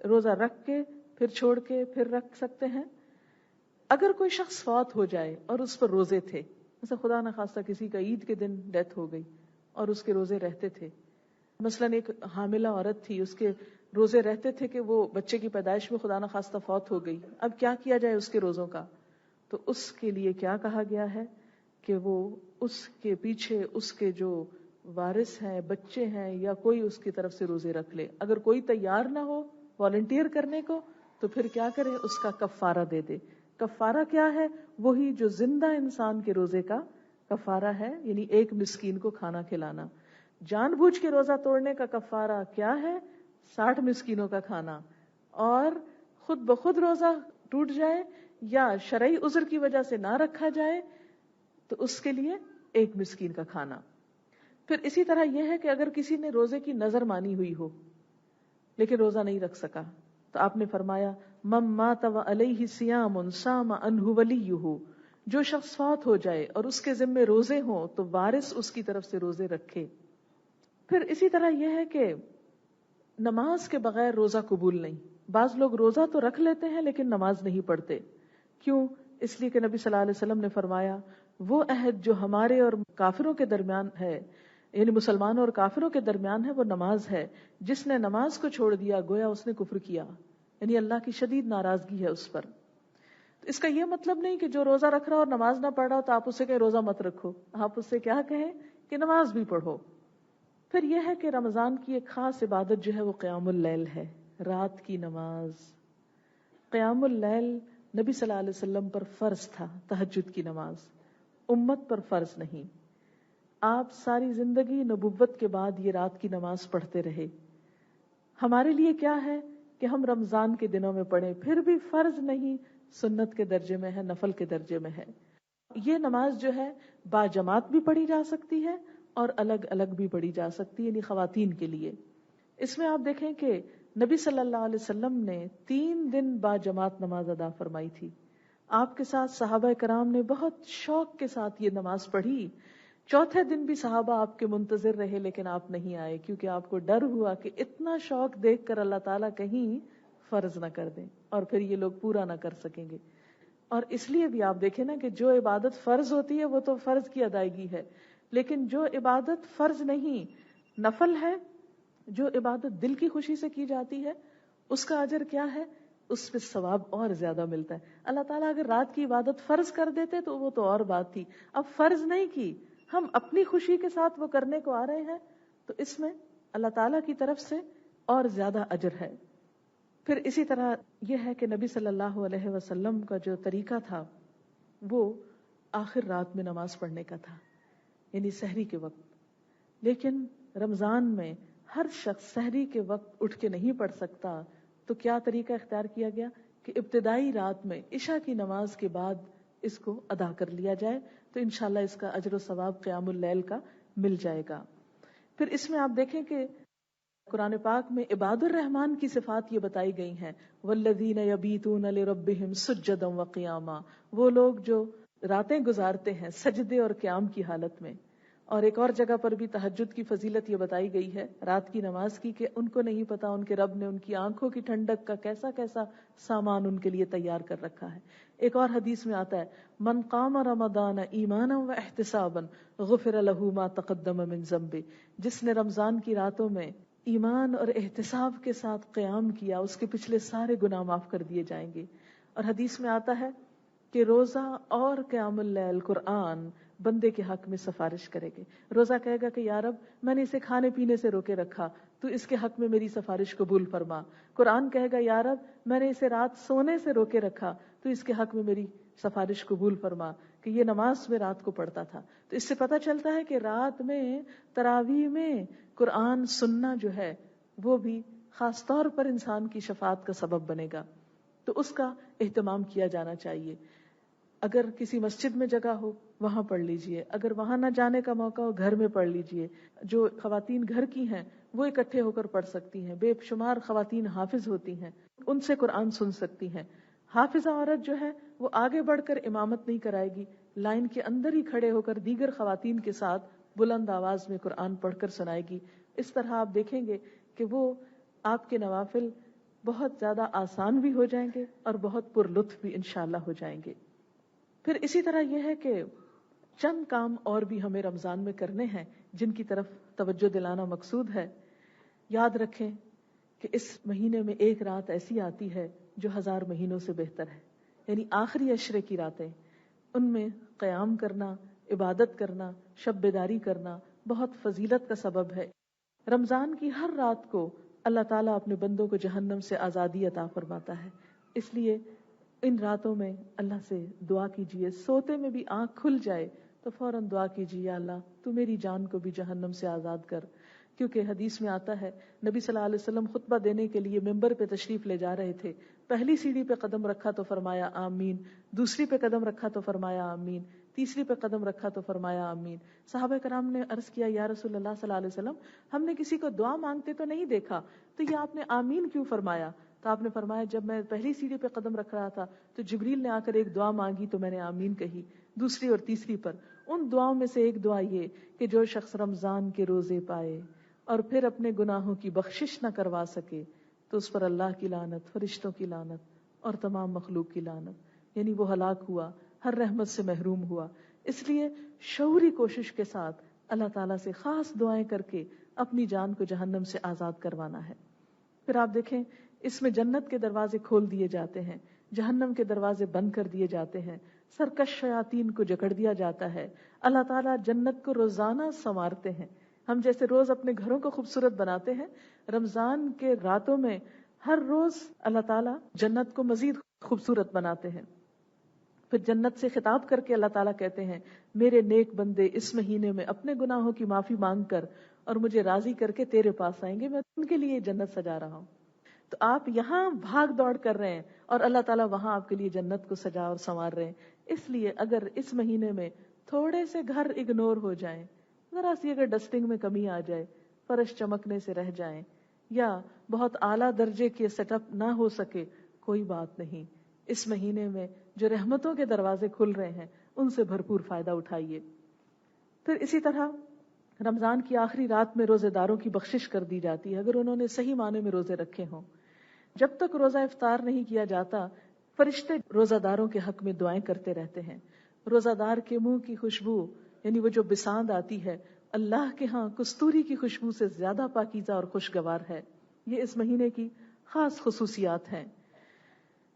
[SPEAKER 1] روزہ رکھ کے پھر چھوڑ کے پھر رکھ سکتے ہیں. اگر کوئی شخص فوت ہو جائے اور اس پر روزے تھے، جیسے خدا نہ خواستہ کسی کا عید کے دن ڈیتھ ہو گئی اور اس کے روزے رہتے تھے، مثلاً ایک حاملہ عورت تھی، اس کے روزے رہتے تھے کہ وہ بچے کی پیدائش میں خدا نہ خواستہ فوت ہو گئی، اب کیا کیا جائے اس کے روزوں کا؟ تو اس کے لیے کیا کہا گیا ہے کہ وہ اس کے پیچھے اس کے جو وارث ہیں، بچے ہیں یا کوئی اس کی طرف سے روزے رکھ لے. اگر کوئی تیار نہ ہو والنٹیئر کرنے کو تو پھر کیا کرے؟ اس کا کفارہ دے دے. کفارہ کیا ہے؟ وہی جو زندہ انسان کے روزے کا کفارہ ہے، یعنی ایک مسکین کو کھانا کھلانا. جان بوجھ کے روزہ توڑنے کا کفارہ کیا ہے؟ 60 مسکینوں کا کھانا. اور خود بخود روزہ ٹوٹ جائے یا شرعی عذر کی وجہ سے نہ رکھا جائے تو اس کے لیے ایک مسکین کا کھانا. پھر اسی طرح یہ ہے کہ اگر کسی نے روزے کی نظر مانی ہوئی ہو لیکن روزہ نہیں رکھ سکا تو آپ نے فرمایا من مات وعلیہ صیام صام عنہ ولیہ، جو شخص فوت ہو جائے اور اس کے ذمے روزے ہوں تو وارث اس کی طرف سے روزے رکھے. پھر اسی طرح یہ ہے کہ نماز کے بغیر روزہ قبول نہیں. بعض لوگ روزہ تو رکھ لیتے ہیں لیکن نماز نہیں پڑھتے. کیوں؟ اس لیے کہ نبی صلی اللہ علیہ وسلم نے فرمایا وہ عہد جو ہمارے اور کافروں کے درمیان ہے، یعنی مسلمانوں اور کافروں کے درمیان ہے، وہ نماز ہے. جس نے نماز کو چھوڑ دیا گویا اس نے کفر کیا، یعنی اللہ کی شدید ناراضگی ہے اس پر. تو اس کا یہ مطلب نہیں کہ جو روزہ رکھ رہا اور نماز نہ پڑھ رہا تو آپ اسے کہیں روزہ مت رکھو. آپ اس سے کیا کہیں کہ نماز بھی پڑھو. پھر یہ ہے کہ رمضان کی ایک خاص عبادت جو ہے وہ قیام اللیل ہے، رات کی نماز. قیام اللیل نبی صلی اللہ علیہ وسلم پر فرض تھا، تہجد کی نماز امت پر فرض نہیں. آپ ساری زندگی نبوت کے بعد یہ رات کی نماز پڑھتے رہے. ہمارے لیے کیا ہے کہ ہم رمضان کے دنوں میں پڑھیں، پھر بھی فرض نہیں، سنت کے درجے میں ہے، نفل کے درجے میں ہے. یہ نماز جو ہے با جماعت بھی پڑھی جا سکتی ہے اور الگ الگ بھی پڑھی جا سکتی ہے، یعنی خواتین کے لیے. اس میں آپ دیکھیں کہ نبی صلی اللہ علیہ وسلم نے 3 دن با جماعت نماز ادا فرمائی تھی. آپ کے ساتھ صحابہ کرام نے بہت شوق کے ساتھ یہ نماز پڑھی. چوتھے دن بھی صحابہ آپ کے منتظر رہے لیکن آپ نہیں آئے، کیونکہ آپ کو ڈر ہوا کہ اتنا شوق دیکھ کر اللہ تعالیٰ کہیں فرض نہ کر دیں اور پھر یہ لوگ پورا نہ کر سکیں گے. اور اس لیے بھی آپ دیکھیں نا کہ جو عبادت فرض ہوتی ہے وہ تو فرض کی ادائیگی ہے، لیکن جو عبادت فرض نہیں، نفل ہے، جو عبادت دل کی خوشی سے کی جاتی ہے، اس کا اجر کیا ہے؟ اس پہ ثواب اور زیادہ ملتا ہے. اللہ تعالیٰ اگر رات کی عبادت فرض کر دیتے تو وہ تو اور بات تھی. اب فرض نہیں کی، ہم اپنی خوشی کے ساتھ وہ کرنے کو آ رہے ہیں تو اس میں اللہ تعالیٰ کی طرف سے اور زیادہ اجر ہے. پھر اسی طرح یہ ہے کہ نبی صلی اللہ علیہ وسلم کا جو طریقہ تھا وہ آخر رات میں نماز پڑھنے کا تھا، یعنی سحری کے وقت. لیکن رمضان میں ہر شخص سحری کے وقت اٹھ کے نہیں پڑھ سکتا، تو کیا طریقہ اختیار کیا گیا کہ ابتدائی رات میں عشاء کی نماز کے بعد اس کو ادا کر لیا جائے، تو انشاءاللہ اس کا اجر و ثواب قیام اللیل کا مل جائے گا. پھر اس میں آپ دیکھیں کہ قرآن پاک میں عباد الرحمن کی صفات یہ بتائی گئی ہیں، والذین یبیتون لربہم سجدا وقیاما، وہ لوگ جو راتیں گزارتے ہیں سجدے اور قیام کی حالت میں. اور ایک اور جگہ پر بھی تہجد کی فضیلت یہ بتائی گئی ہے رات کی نماز کی، کہ ان کو نہیں پتا ان کے رب نے ان کی آنکھوں کی ٹھنڈک کا کیسا کیسا سامان ان کے لیے تیار کر رکھا ہے. ایک اور حدیث میں آتا ہے من قام رمضان ایمانا و احتسابا غفر له ما تقدم من ذنبه، جس نے رمضان کی راتوں میں ایمان اور احتساب کے ساتھ قیام کیا اس کے پچھلے سارے گناہ معاف کر دیے جائیں گے. اور حدیث میں آتا ہے کہ روزہ اور قیام اللیل قرآن بندے کے حق میں سفارش کرے گے. روزہ کہے گا کہ یا رب میں نے اسے کھانے پینے سے روکے رکھا، تو اس کے حق میں میری سفارش قبول فرما. قرآن کہے گا یا رب میں نے اسے رات سونے سے روکے رکھا، تو اس کے حق میں میری سفارش قبول فرما، کہ یہ نماز میں رات کو پڑھتا تھا. تو اس سے پتہ چلتا ہے کہ رات میں تراویح میں قرآن سننا جو ہے وہ بھی خاص طور پر انسان کی شفاعت کا سبب بنے گا، تو اس کا اہتمام کیا جانا چاہیے. اگر کسی مسجد میں جگہ ہو وہاں پڑھ لیجئے، اگر وہاں نہ جانے کا موقع ہو گھر میں پڑھ لیجئے. جو خواتین گھر کی ہیں وہ اکٹھے ہو کر پڑھ سکتی ہیں، بے شمار خواتین حافظ ہوتی ہیں، ان سے قرآن سن سکتی ہیں. حافظہ عورت جو ہے وہ آگے بڑھ کر امامت نہیں کرائے گی، لائن کے اندر ہی کھڑے ہو کر دیگر خواتین کے ساتھ بلند آواز میں قرآن پڑھ کر سنائے گی. اس طرح آپ دیکھیں گے کہ وہ آپ کے نوافل بہت زیادہ آسان بھی ہو جائیں گے اور بہت پر لطف بھی انشاءاللہ ہو جائیں گے. پھر اسی طرح یہ ہے کہ چند کام اور بھی ہمیں رمضان میں کرنے ہیں جن کی طرف توجہ دلانا مقصود ہے. یاد رکھیں کہ اس مہینے میں ایک رات ایسی آتی ہے جو 1000 مہینوں سے بہتر ہے، یعنی آخری عشرے کی راتیں، ان میں قیام کرنا، عبادت کرنا، شب بیداری کرنا بہت فضیلت کا سبب ہے. رمضان کی ہر رات کو اللہ تعالیٰ اپنے بندوں کو جہنم سے آزادی عطا فرماتا ہے. اس لیے ان راتوں میں اللہ سے دعا کیجئے، سوتے میں بھی آنکھ کھل جائے تو فوراً دعا کیجئے یا اللہ تو میری جان کو بھی جہنم سے آزاد کر. کیونکہ حدیث میں آتا ہے نبی صلی اللہ علیہ وسلم خطبہ دینے کے لیے ممبر پہ تشریف لے جا رہے تھے، پہلی سیڑھی پہ قدم رکھا تو فرمایا آمین، دوسری پہ قدم رکھا تو فرمایا آمین، تیسری پہ قدم رکھا تو فرمایا آمین. صحابہ کرام نے عرض کیا یا رسول اللہ صلی اللہ علیہ وسلم ہم نے کسی کو دعا مانگتے تو نہیں دیکھا، تو یہ آپ نے آمین کیوں فرمایا؟ تو آپ نے فرمایا جب میں پہلی سیڑھی پہ قدم رکھ رہا تھا تو جبریل نے آ کر ایک دعا مانگی تو میں نے آمین کہی، دوسری اور تیسری پر. ان دعاؤں میں سے ایک دعا یہ کہ جو شخص رمضان کے روزے پائے اور پھر اپنے گناہوں کی بخشش نہ کروا سکے تو اس پر اللہ کی لعنت، فرشتوں کی لعنت اور تمام مخلوق کی لعنت، یعنی وہ ہلاک ہوا، ہر رحمت سے محروم ہوا. اس لیے شعوری کوشش کے ساتھ اللہ تعالیٰ سے خاص دعائیں کر کے اپنی جان کو جہنم سے آزاد کروانا ہے. پھر آپ دیکھیں اس میں جنت کے دروازے کھول دیے جاتے ہیں، جہنم کے دروازے بند کر دیے جاتے ہیں، سرکش شیاطین کو جکڑ دیا جاتا ہے. اللہ تعالیٰ جنت کو روزانہ سنوارتے ہیں. ہم جیسے روز اپنے گھروں کو خوبصورت بناتے ہیں، رمضان کے راتوں میں ہر روز اللہ تعالیٰ جنت کو مزید خوبصورت بناتے ہیں. پھر جنت سے خطاب کر کے اللہ تعالیٰ کہتے ہیں میرے نیک بندے اس مہینے میں اپنے گناہوں کی معافی مانگ کر اور مجھے راضی کر کے تیرے پاس آئیں گے، میں ان کے لیے جنت سجا رہا ہوں. تو آپ یہاں بھاگ دوڑ کر رہے ہیں اور اللہ تعالیٰ وہاں آپ کے لیے جنت کو سجا اور سنوار رہے ہیں. اس لیے اگر اس مہینے میں تھوڑے سے گھر اگنور ہو جائیں، ذرا سی اگر ڈسٹنگ میں کمی آ جائے، فرش چمکنے سے رہ جائیں یا بہت اعلیٰ درجے کے سیٹ اپ نہ ہو سکے، کوئی بات نہیں. اس مہینے میں جو رحمتوں کے دروازے کھل رہے ہیں ان سے بھرپور فائدہ اٹھائیے. پھر اسی طرح رمضان کی آخری رات میں روزے داروں کی بخشش کر دی جاتی ہے اگر انہوں نے صحیح معنی میں روزے رکھے ہوں. جب تک روزہ افطار نہیں کیا جاتا فرشتے روزہ داروں کے حق میں دعائیں کرتے رہتے ہیں. روزہ دار کے منہ کی خوشبو یعنی وہ جو بساند آتی ہے اللہ کے ہاں کستوری کی خوشبو سے زیادہ پاکیزہ اور خوشگوار ہے. یہ اس مہینے کی خاص خصوصیات ہیں.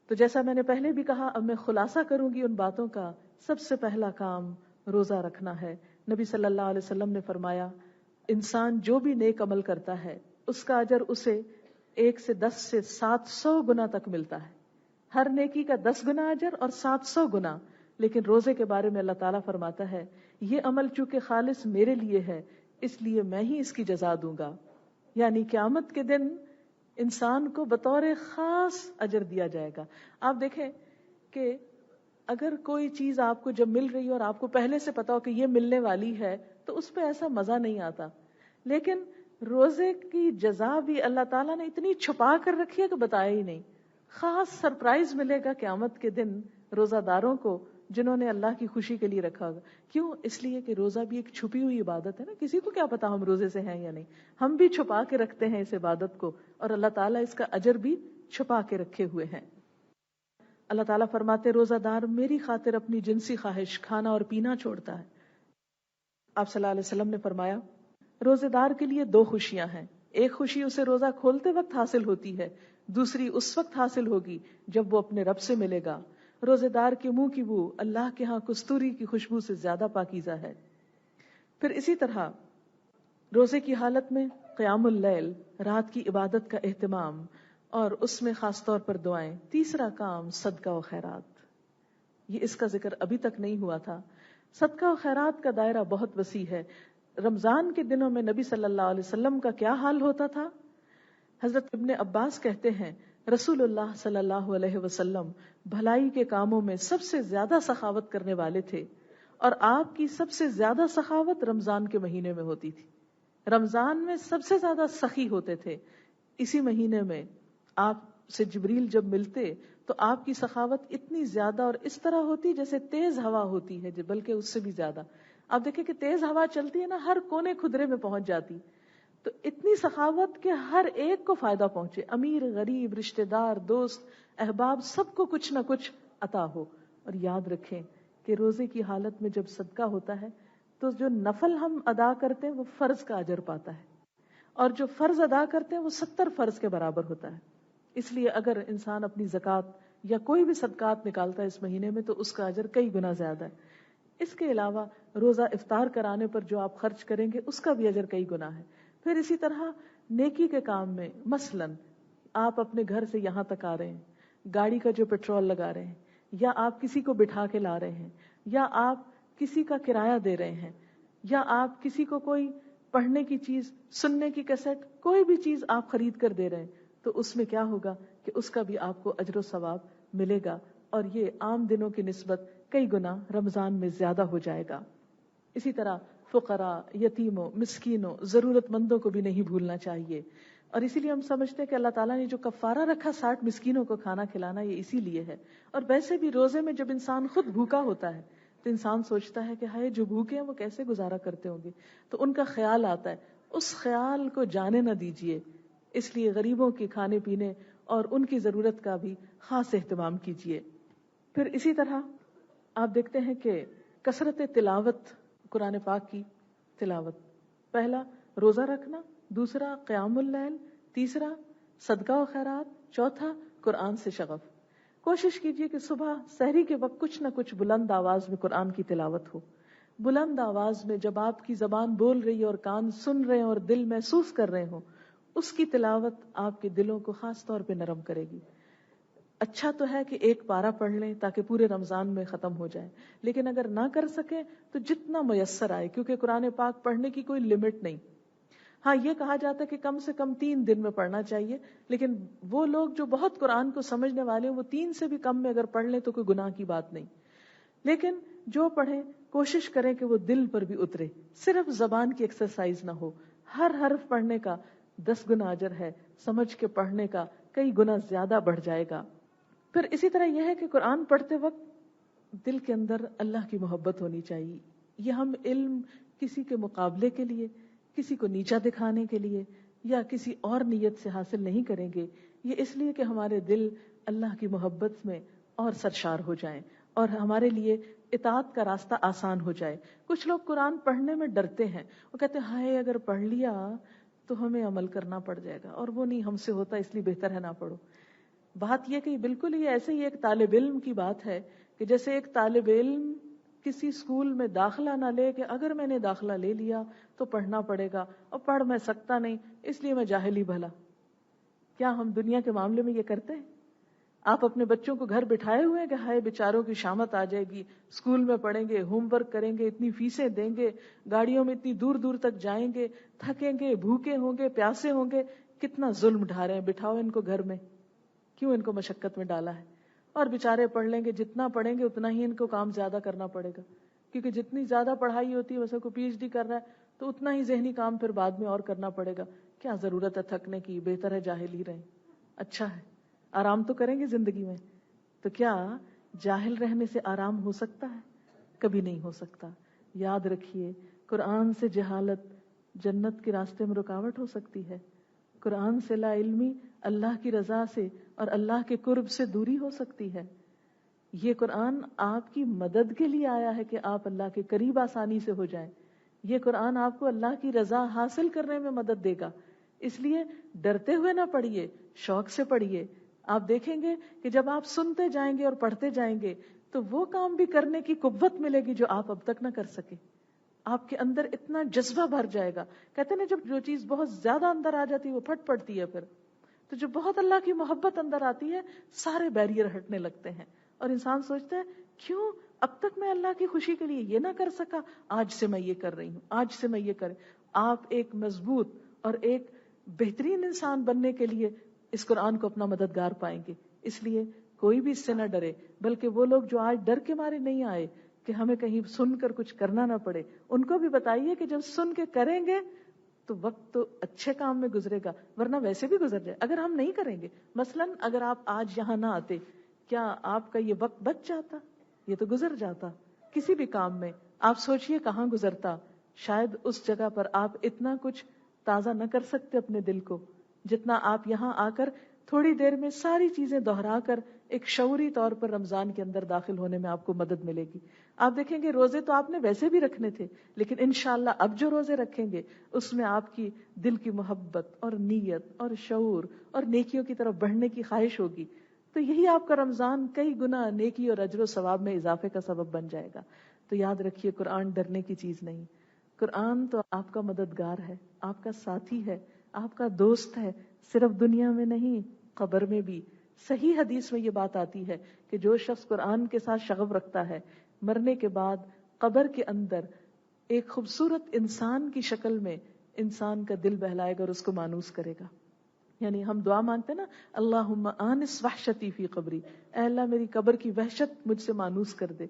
[SPEAKER 1] تو جیسا میں نے پہلے بھی کہا اب میں خلاصہ کروں گی ان باتوں کا. سب سے پہلا کام روزہ رکھنا ہے. نبی صلی اللہ علیہ وسلم نے فرمایا انسان جو بھی نیک عمل کرتا ہے اس کا اجر اسے 1 سے 10 سے 700 گنا تک ملتا ہے. ہر نیکی کا 10 گنا اجر اور 700 گنا. لیکن روزے کے بارے میں اللہ تعالیٰ فرماتا ہے یہ عمل چونکہ خالص میرے لیے ہے اس لیے میں ہی اس کی جزا دوں گا. یعنی قیامت کے دن انسان کو بطور خاص اجر دیا جائے گا. آپ دیکھیں کہ اگر کوئی چیز آپ کو جب مل رہی ہو اور آپ کو پہلے سے پتا ہو کہ یہ ملنے والی ہے تو اس پہ ایسا مزہ نہیں آتا. لیکن روزے کی جزا بھی اللہ تعالیٰ نے اتنی چھپا کر رکھی ہے کہ بتایا ہی نہیں. خاص سرپرائز ملے گا قیامت کے دن روزہ داروں کو جنہوں نے اللہ کی خوشی کے لیے رکھا ہوگا. کیوں؟ اس لیے کہ روزہ بھی ایک چھپی ہوئی عبادت ہے نا. کسی کو کیا پتا ہم روزے سے ہیں یا نہیں. ہم بھی چھپا کے رکھتے ہیں اس عبادت کو, اور اللہ تعالیٰ اس کا اجر بھی چھپا کے رکھے ہوئے ہیں. اللہ تعالیٰ فرماتے روزہ دار میری خاطر اپنی جنسی خواہش کھانا اور پینا چھوڑتا ہے. آپ صلی اللہ علیہ وسلم نے فرمایا روزے دار کے لیے 2 خوشیاں ہیں. ایک خوشی اسے روزہ کھولتے وقت حاصل ہوتی ہے, دوسری اس وقت حاصل ہوگی جب وہ اپنے رب سے ملے گا. روزے دار کے منہ کی بو اللہ کے ہاں کستوری کی خوشبو سے زیادہ پاکیزہ ہے. پھر اسی طرح روزے کی حالت میں قیام اللیل, رات کی عبادت کا اہتمام, اور اس میں خاص طور پر دعائیں. تیسرا کام صدقہ و خیرات. یہ اس کا ذکر ابھی تک نہیں ہوا تھا. صدقہ و خیرات کا دائرہ بہت وسیع ہے. رمضان کے دنوں میں نبی صلی اللہ علیہ وسلم کا کیا حال ہوتا تھا؟ حضرت ابن عباس کہتے ہیں رسول اللہ صلی اللہ علیہ وسلم بھلائی کے کاموں میں سب سے زیادہ سخاوت کرنے والے تھے, اور آپ کی سب سے زیادہ سخاوت رمضان کے مہینے میں ہوتی تھی. رمضان میں سب سے زیادہ سخی ہوتے تھے. اسی مہینے میں آپ سے جبریل جب ملتے تو آپ کی سخاوت اتنی زیادہ اور اس طرح ہوتی جیسے تیز ہوا ہوتی ہے, بلکہ اس سے بھی زیادہ. آپ دیکھیں کہ تیز ہوا چلتی ہے نا, ہر کونے خدرے میں پہنچ جاتی. تو اتنی سخاوت کہ ہر ایک کو فائدہ پہنچے, امیر غریب رشتہ دار دوست احباب سب کو کچھ نہ کچھ عطا ہو. اور یاد رکھیں کہ روزے کی حالت میں جب صدقہ ہوتا ہے تو جو نفل ہم ادا کرتے ہیں وہ فرض کا اجر پاتا ہے, اور جو فرض ادا کرتے ہیں وہ 70 فرض کے برابر ہوتا ہے. اس لیے اگر انسان اپنی زکوٰۃ یا کوئی بھی صدقات نکالتا ہے اس مہینے میں تو اس کا اجر کئی گنا زیادہ ہے. اس کے علاوہ روزہ افطار کرانے پر جو آپ خرچ کریں گے اس کا بھی اجر کئی گنا ہے. پھر اسی طرح نیکی کے کام میں مثلاً آپ اپنے گھر سے یہاں تک آ رہے ہیں, گاڑی کا جو پیٹرول لگا رہے ہیں, یا آپ کسی کو بٹھا کے لا رہے ہیں, یا آپ کسی کا کرایہ دے رہے ہیں, یا آپ کسی کو کوئی پڑھنے کی چیز, سننے کی کیسٹ, کوئی بھی چیز آپ خرید کر دے رہے ہیں, تو اس میں کیا ہوگا کہ اس کا بھی آپ کو اجر و ثواب ملے گا, اور یہ عام دنوں کی نسبت کئی گنا رمضان میں زیادہ ہو جائے گا. اسی طرح فقراء, یتیموں, مسکینوں, ضرورت مندوں کو بھی نہیں بھولنا چاہیے. اور اسی لیے ہم سمجھتے ہیں کہ اللہ تعالیٰ نے جو کفارہ رکھا 60 مسکینوں کو کھانا کھلانا, یہ اسی لیے ہے. اور ویسے بھی روزے میں جب انسان خود بھوکا ہوتا ہے تو انسان سوچتا ہے کہ ہائے جو بھوکے ہیں وہ کیسے گزارا کرتے ہوں گے, تو ان کا خیال آتا ہے. اس خیال کو جانے نہ دیجیے, اس لیے غریبوں کے کھانے پینے اور ان کی ضرورت کا بھی خاص اہتمام کیجیے. پھر اسی طرح آپ دیکھتے ہیں کہ کثرت تلاوت, قرآن پاک کی تلاوت. پہلا روزہ رکھنا, دوسرا قیام اللیل, تیسرا صدقہ و خیرات, چوتھا قرآن سے شغف. کوشش کیجیے کہ صبح سحری کے وقت کچھ نہ کچھ بلند آواز میں قرآن کی تلاوت ہو. بلند آواز میں جب آپ کی زبان بول رہی ہے اور کان سن رہے ہیں اور دل محسوس کر رہے ہوں, اس کی تلاوت آپ کے دلوں کو خاص طور پہ نرم کرے گی. اچھا تو ہے کہ ایک پارہ پڑھ لیں تاکہ پورے رمضان میں ختم ہو جائے, لیکن اگر نہ کر سکیں تو جتنا میسر آئے, کیونکہ قرآن پاک پڑھنے کی کوئی لمٹ نہیں. ہاں یہ کہا جاتا ہے کہ کم سے کم 3 دن میں پڑھنا چاہیے, لیکن وہ لوگ جو بہت قرآن کو سمجھنے والے ہیں وہ 3 سے بھی کم میں اگر پڑھ لیں تو کوئی گناہ کی بات نہیں. لیکن جو پڑھیں کوشش کریں کہ وہ دل پر بھی اترے, صرف زبان کی ایکسرسائز نہ ہو. ہر حرف پڑھنے کا 10 گنا اجر ہے, سمجھ کے پڑھنے کا کئی گنا زیادہ بڑھ جائے گا. پھر اسی طرح یہ ہے کہ قرآن پڑھتے وقت دل کے اندر اللہ کی محبت ہونی چاہیے. یہ ہم علم کسی کے مقابلے کے لیے, کسی کو نیچا دکھانے کے لیے یا کسی اور نیت سے حاصل نہیں کریں گے. یہ اس لیے کہ ہمارے دل اللہ کی محبت میں اور سرشار ہو جائیں اور ہمارے لیے اطاعت کا راستہ آسان ہو جائے. کچھ لوگ قرآن پڑھنے میں ڈرتے ہیں, وہ کہتے ہیں ہائے اگر پڑھ لیا تو ہمیں عمل کرنا پڑ جائے گا, اور وہ نہیں ہم سے ہوتا, اس لیے بہتر ہے نہ پڑھو. بات یہ کہ بالکل یہ ایسے ہی ایک طالب علم کی بات ہے کہ جیسے ایک طالب علم کسی اسکول میں داخلہ نہ لے کہ اگر میں نے داخلہ لے لیا تو پڑھنا پڑے گا, اور پڑھ میں سکتا نہیں اس لیے میں جاہل ہی بھلا. کیا ہم دنیا کے معاملے میں یہ کرتے ہیں؟ آپ اپنے بچوں کو گھر بٹھائے ہوئے ہیں کہ ہائے بیچاروں کی شامت آ جائے گی, اسکول میں پڑھیں گے, ہوم ورک کریں گے, اتنی فیسیں دیں گے, گاڑیوں میں اتنی دور دور تک جائیں گے, تھکیں گے, بھوکے ہوں گے, پیاسے ہوں گے, کتنا ظلم ڈھا رہے ہیں. بٹھاؤ ان کو گھر میں, کیوں ان کو مشقت میں ڈالا ہے؟ اور بیچارے پڑھ لیں گے, جتنا پڑھیں گے اتنا ہی ان کو کام زیادہ کرنا پڑے گا, کیونکہ جتنی زیادہ پڑھائی ہوتی ہے ویسے کو پی ایچ ڈی کر رہا ہے تو اتنا ہی ذہنی کام پھر بعد میں اور کرنا پڑے گا. کیا ضرورت ہے تھکنے کی, بہتر ہے جاہل ہی رہیں. اچھا ہے, آرام تو کریں گے زندگی میں. تو کیا جاہل رہنے سے آرام ہو سکتا ہے؟ کبھی نہیں ہو سکتا. یاد رکھیے, قرآن سے جہالت جنت کے راستے میں رکاوٹ ہو سکتی ہے. قرآن سے لا علمی اللہ کی رضا سے اور اللہ کے قرب سے دوری ہو سکتی ہے. یہ قرآن آپ کی مدد کے لیے آیا ہے کہ آپ اللہ کے قریب آسانی سے ہو جائیں. یہ قرآن آپ کو اللہ کی رضا حاصل کرنے میں مدد دے گا. اس لیے ڈرتے ہوئے نہ پڑھیے, شوق سے پڑھیے. آپ دیکھیں گے کہ جب آپ سنتے جائیں گے اور پڑھتے جائیں گے تو وہ کام بھی کرنے کی قوت ملے گی جو آپ اب تک نہ کر سکے. آپ کے اندر اتنا جذبہ بھر جائے گا. کہتے ہیں جب جو چیز بہت زیادہ اندر آ جاتی ہے وہ پھٹ پڑتی ہے. پھر تو جو بہت اللہ کی محبت اندر آتی ہے سارے بیریئر ہٹنے لگتے ہیں اور انسان سوچتا ہے کیوں اب تک میں اللہ کی خوشی کے لیے یہ نہ کر سکا, آج سے میں یہ کر رہی ہوں, آج سے میں یہ کریں. آپ ایک مضبوط اور ایک بہترین انسان بننے کے لیے اس قرآن کو اپنا مددگار پائیں گے. اس لیے کوئی بھی اس سے نہ ڈرے, بلکہ وہ لوگ جو آج ڈر کے مارے نہیں آئے کہ ہمیں کہیں سن کر کچھ کرنا نہ پڑے, ان کو بھی بتائیے کہ جب سن کے کریں گے تو وقت تو اچھے کام میں گزرے گا, ورنہ ویسے بھی گزر جائے. اگر ہم نہیں کریں گے, مثلاً اگر آپ آج یہاں نہ آتے, کیا آپ کا یہ وقت بچ جاتا؟ یہ تو گزر جاتا. کسی بھی کام میں آپ سوچئے کہاں گزرتا. شاید اس جگہ پر آپ اتنا کچھ تازہ نہ کر سکتے اپنے دل کو جتنا آپ یہاں آ کر تھوڑی دیر میں ساری چیزیں دہرا کر ایک شعوری طور پر رمضان کے اندر داخل ہونے میں آپ کو مدد ملے گی. آپ دیکھیں گے روزے تو آپ نے ویسے بھی رکھنے تھے, لیکن انشاءاللہ اب جو روزے رکھیں گے اس میں آپ کی دل کی محبت اور نیت اور شعور اور نیکیوں کی طرف بڑھنے کی خواہش ہوگی. تو یہی آپ کا رمضان کئی گنا نیکی اور اجر و ثواب میں اضافے کا سبب بن جائے گا. تو یاد رکھیے قرآن ڈرنے کی چیز نہیں. قرآن تو آپ کا مددگار ہے, آپ کا ساتھی ہے, آپ کا دوست ہے, صرف دنیا میں نہیں قبر میں بھی. صحیح حدیث میں یہ بات آتی ہے کہ جو شخص قرآن کے ساتھ شغف رکھتا ہے مرنے کے بعد قبر کے اندر ایک خوبصورت انسان کی شکل میں انسان کا دل بہلائے گا اور اس کو مانوس کرے گا. یعنی ہم دعا مانگتے ہیں نا, اللہم آنس وحشتی فی قبری, اے اللہ میری قبر کی وحشت مجھ سے مانوس کر دے.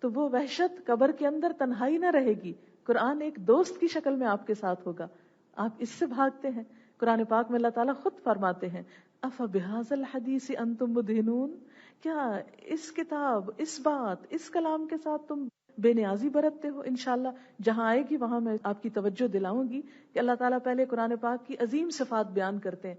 [SPEAKER 1] تو وہ وحشت قبر کے اندر تنہائی نہ رہے گی, قرآن ایک دوست کی شکل میں آپ کے ساتھ ہوگا. آپ اس سے بھاگتے ہیں. قرآن پاک میں اللہ تعالیٰ خود فرماتے ہیں افبہذا الحدیث انتم مدہنون, کیا اس کتاب, اس بات, اس کلام کے ساتھ تم بے نیازی برتتے ہو. انشاءاللہ جہاں آئے گی وہاں میں آپ کی توجہ دلاؤں گی کہ اللہ تعالیٰ پہلے قرآن پاک کی عظیم صفات بیان کرتے ہیں,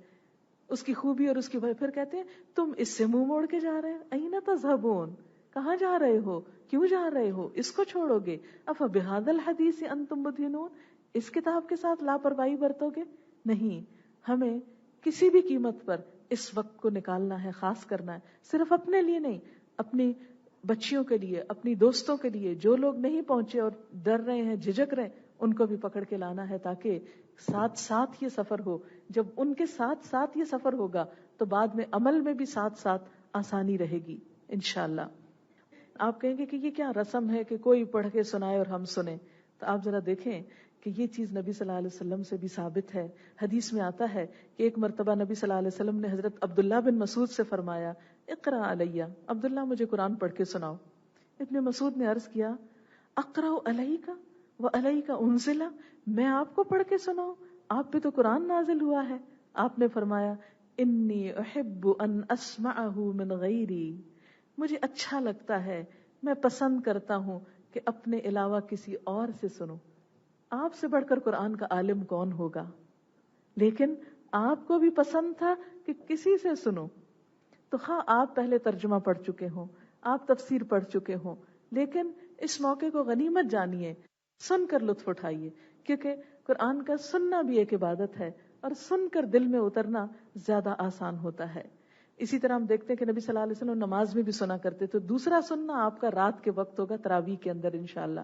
[SPEAKER 1] اس کی خوبی اور اس کی پھر کہتے ہیں تم اس سے منہ موڑ کے جا رہے ہیں, این تذہبون, کہاں جا رہے ہو, کیوں جا رہے ہو, اس کو چھوڑو گے. افبہذا الحدیث انتم مدہنون, اس کتاب کے ساتھ لاپرواہی برتو گے. نہیں, ہمیں کسی بھی قیمت پر اس وقت کو نکالنا ہے, خاص کرنا ہے. صرف اپنے لیے نہیں, اپنی بچیوں کے لیے, اپنی دوستوں کے لیے, جو لوگ نہیں پہنچے اور ڈر رہے ہیں, جھجک رہے ہیں, ان کو بھی پکڑ کے لانا ہے تاکہ ساتھ ساتھ یہ سفر ہو. جب ان کے ساتھ ساتھ یہ سفر ہوگا تو بعد میں عمل میں بھی ساتھ ساتھ آسانی رہے گی انشاءاللہ. آپ کہیں گے کہ یہ کیا رسم ہے کہ کوئی پڑھ کے سنائے اور ہم سنیں, تو آپ ذرا دیکھیں کہ یہ چیز نبی صلی اللہ علیہ وسلم سے بھی ثابت ہے. حدیث میں آتا ہے کہ ایک مرتبہ نبی صلی اللہ علیہ وسلم نے حضرت عبداللہ بن مسعود سے فرمایا اقرا علیہ, عبداللہ مجھے قرآن پڑھ کے سناؤ. ابن مسعود نے عرض کیا اقرا علیک وعلیک انزل, میں آپ کو پڑھ کے سناؤں, آپ پہ تو قرآن نازل ہوا ہے. آپ نے فرمایا انی احب ان اسمعہ من غیری, مجھے اچھا لگتا ہے, میں پسند کرتا ہوں کہ اپنے علاوہ کسی اور سے سنوں. آپ سے بڑھ کر قرآن کا عالم کون ہوگا, لیکن آپ کو بھی پسند تھا کہ کسی سے سنو. تو خواہ آپ پہلے ترجمہ پڑھ چکے ہوں, آپ تفسیر پڑھ چکے ہوں, لیکن اس موقع کو غنیمت جانیے, سن کر لطف اٹھائیے, کیونکہ قرآن کا سننا بھی ایک عبادت ہے اور سن کر دل میں اترنا زیادہ آسان ہوتا ہے. اسی طرح ہم دیکھتے ہیں کہ نبی صلی اللہ علیہ وسلم نماز میں بھی سنا کرتے. تو دوسرا سننا آپ کا رات کے وقت ہوگا, تراویح کے اندر انشاءاللہ.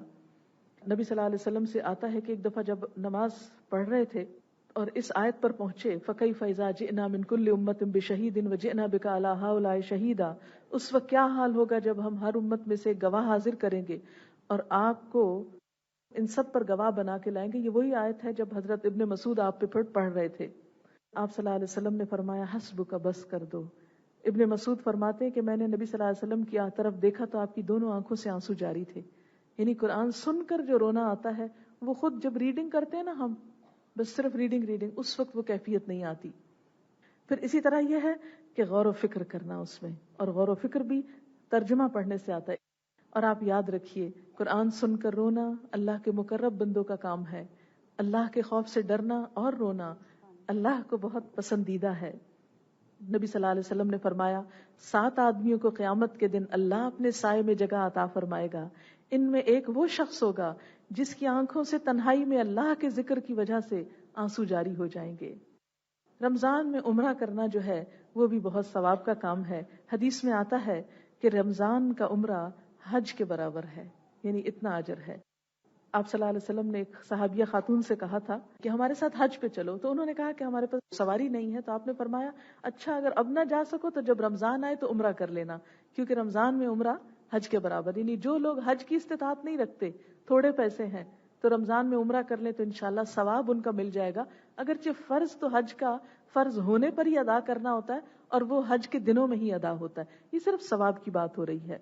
[SPEAKER 1] نبی صلی اللہ علیہ وسلم سے آتا ہے کہ ایک دفعہ جب نماز پڑھ رہے تھے اور اس آیت پر پہنچے فَكَيْفَ إِذَا جِئْنَا مِنْ كُلِّ أُمَّةٍ بِشَهِيدٍ وَجِئْنَا بِكَ عَلَى هَؤُلَاءِ شَهِيدًا, اس وقت کیا حال ہوگا جب ہم ہر امت میں سے گواہ حاضر کریں گے اور آپ کو ان سب پر گواہ بنا کے لائیں گے. یہ وہی آیت ہے جب حضرت ابن مسعود آپ پہ پڑھ رہے تھے. آپ صلی اللہ علیہ وسلم نے فرمایا حسبک, بس کر دو. ابن مسعود فرماتے ہیں کہ میں نے نبی صلی اللہ علیہ وسلم کی طرف دیکھا تو آپ کی دونوں آنکھوں سے آنسو جاری تھے. یعنی قرآن سن کر جو رونا آتا ہے وہ خود جب ریڈنگ کرتے ہیں نا ہم، بس صرف ریڈنگ، اس وقت وہ کیفیت نہیں آتی. پھر اسی طرح یہ ہے کہ غور و فکر کرنا اس میں، اور غور و فکر بھی ترجمہ پڑھنے سے آتا ہے. اور آپ یاد رکھیے، قرآن سن کر رونا اللہ کے مقرب بندوں کا کام ہے. اللہ کے خوف سے ڈرنا اور رونا اللہ کو بہت پسندیدہ ہے. نبی صلی اللہ علیہ وسلم نے فرمایا 7 آدمیوں کو قیامت کے دن اللہ اپنے سائے میں جگہ عطا فرمائے گا. ان میں ایک وہ شخص ہوگا جس کی آنکھوں سے تنہائی میں اللہ کے ذکر کی وجہ سے آنسو جاری ہو جائیں گے. رمضان میں عمرہ کرنا جو ہے وہ بھی بہت ثواب کا کام ہے. حدیث میں آتا ہے کہ رمضان کا عمرہ حج کے برابر ہے، یعنی اتنا اجر ہے. آپ صلی اللہ علیہ وسلم نے ایک صحابیہ خاتون سے کہا تھا کہ ہمارے ساتھ حج پہ چلو، تو انہوں نے کہا کہ ہمارے پاس سواری نہیں ہے. تو آپ نے فرمایا اچھا اگر اب نہ جا سکو تو جب رمضان آئے تو عمرہ کر لینا، کیونکہ رمضان میں عمرہ حج کے برابر. یعنی جو لوگ حج کی استطاعت نہیں رکھتے، تھوڑے پیسے ہیں، تو رمضان میں عمرہ کر لیں تو انشاءاللہ ثواب ان کا مل جائے گا. اگرچہ فرض تو حج کا فرض ہونے پر ہی ادا کرنا ہوتا ہے، اور وہ حج کے دنوں میں ہی ادا ہوتا ہے. یہ صرف ثواب کی بات ہو رہی ہے.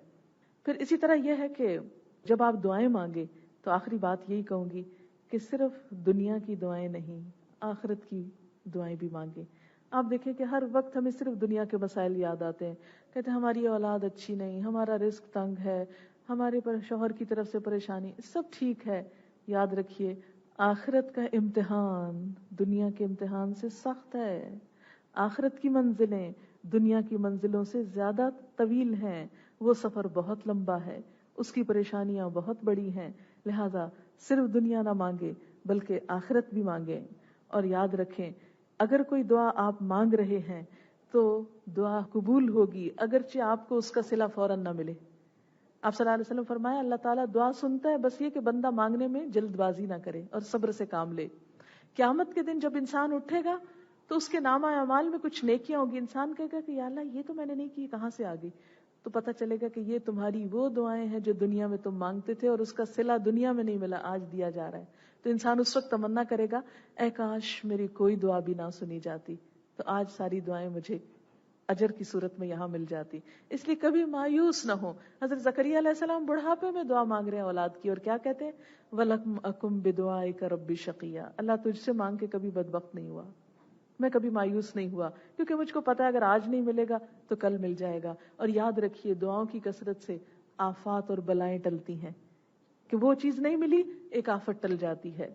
[SPEAKER 1] پھر اسی طرح یہ ہے کہ جب آپ دعائیں مانگے تو آخری بات یہی کہوں گی کہ صرف دنیا کی دعائیں نہیں، آخرت کی دعائیں بھی مانگے. آپ دیکھیں کہ ہر وقت ہمیں صرف دنیا کے مسائل یاد آتے ہیں. کہتے ہیں ہماری اولاد اچھی نہیں، ہمارا رزق تنگ ہے، ہمارے پر شوہر کی طرف سے پریشانی. سب ٹھیک ہے، یاد رکھیے آخرت کا امتحان دنیا کے امتحان سے سخت ہے. آخرت کی منزلیں دنیا کی منزلوں سے زیادہ طویل ہیں. وہ سفر بہت لمبا ہے، اس کی پریشانیاں بہت بڑی ہیں. لہذا صرف دنیا نہ مانگے بلکہ آخرت بھی مانگے. اور یاد رکھیں اگر کوئی دعا آپ مانگ رہے ہیں تو دعا قبول ہوگی، اگرچہ آپ کو اس کا صلہ فوراً نہ ملے. آپ صلی اللہ علیہ وسلم فرمایا اللہ تعالیٰ دعا سنتا ہے، بس یہ کہ بندہ مانگنے میں جلد بازی نہ کرے اور صبر سے کام لے. قیامت کے دن جب انسان اٹھے گا تو اس کے نامہ اعمال میں کچھ نیکیاں ہوگی. انسان کہے گا کہ یا اللہ یہ تو میں نے نہیں کی، کہاں سے آ گئی؟ تو پتہ چلے گا کہ یہ تمہاری وہ دعائیں ہیں جو دنیا میں تم مانگتے تھے اور اس کا صلہ دنیا میں نہیں ملا، آج دیا جا رہا ہے. تو انسان اس وقت تمنا کرے گا اے کاش میری کوئی دعا بھی نہ سنی جاتی، تو آج ساری دعائیں مجھے اجر کی صورت میں یہاں مل جاتی. اس لیے کبھی مایوس نہ ہو. حضرت زکریا علیہ السلام بڑھاپے میں دعا مانگ رہے ہیں اولاد کی، اور کیا کہتے ہیں وَلَمْ أَكُمْ بِدُعَائِكَ رَبِّ شَقِيًّا، اللہ تجھ سے مانگ کے کبھی بدبخت نہیں ہوا، میں کبھی مایوس نہیں ہوا، کیونکہ مجھ کو پتا ہے اگر آج نہیں ملے گا تو کل مل جائے گا. اور یاد رکھیے دعاؤں کی کثرت سے آفات اور بلائیں ٹلتی ہیں، کہ وہ چیز نہیں ملی ایک آفت ٹل جاتی ہے.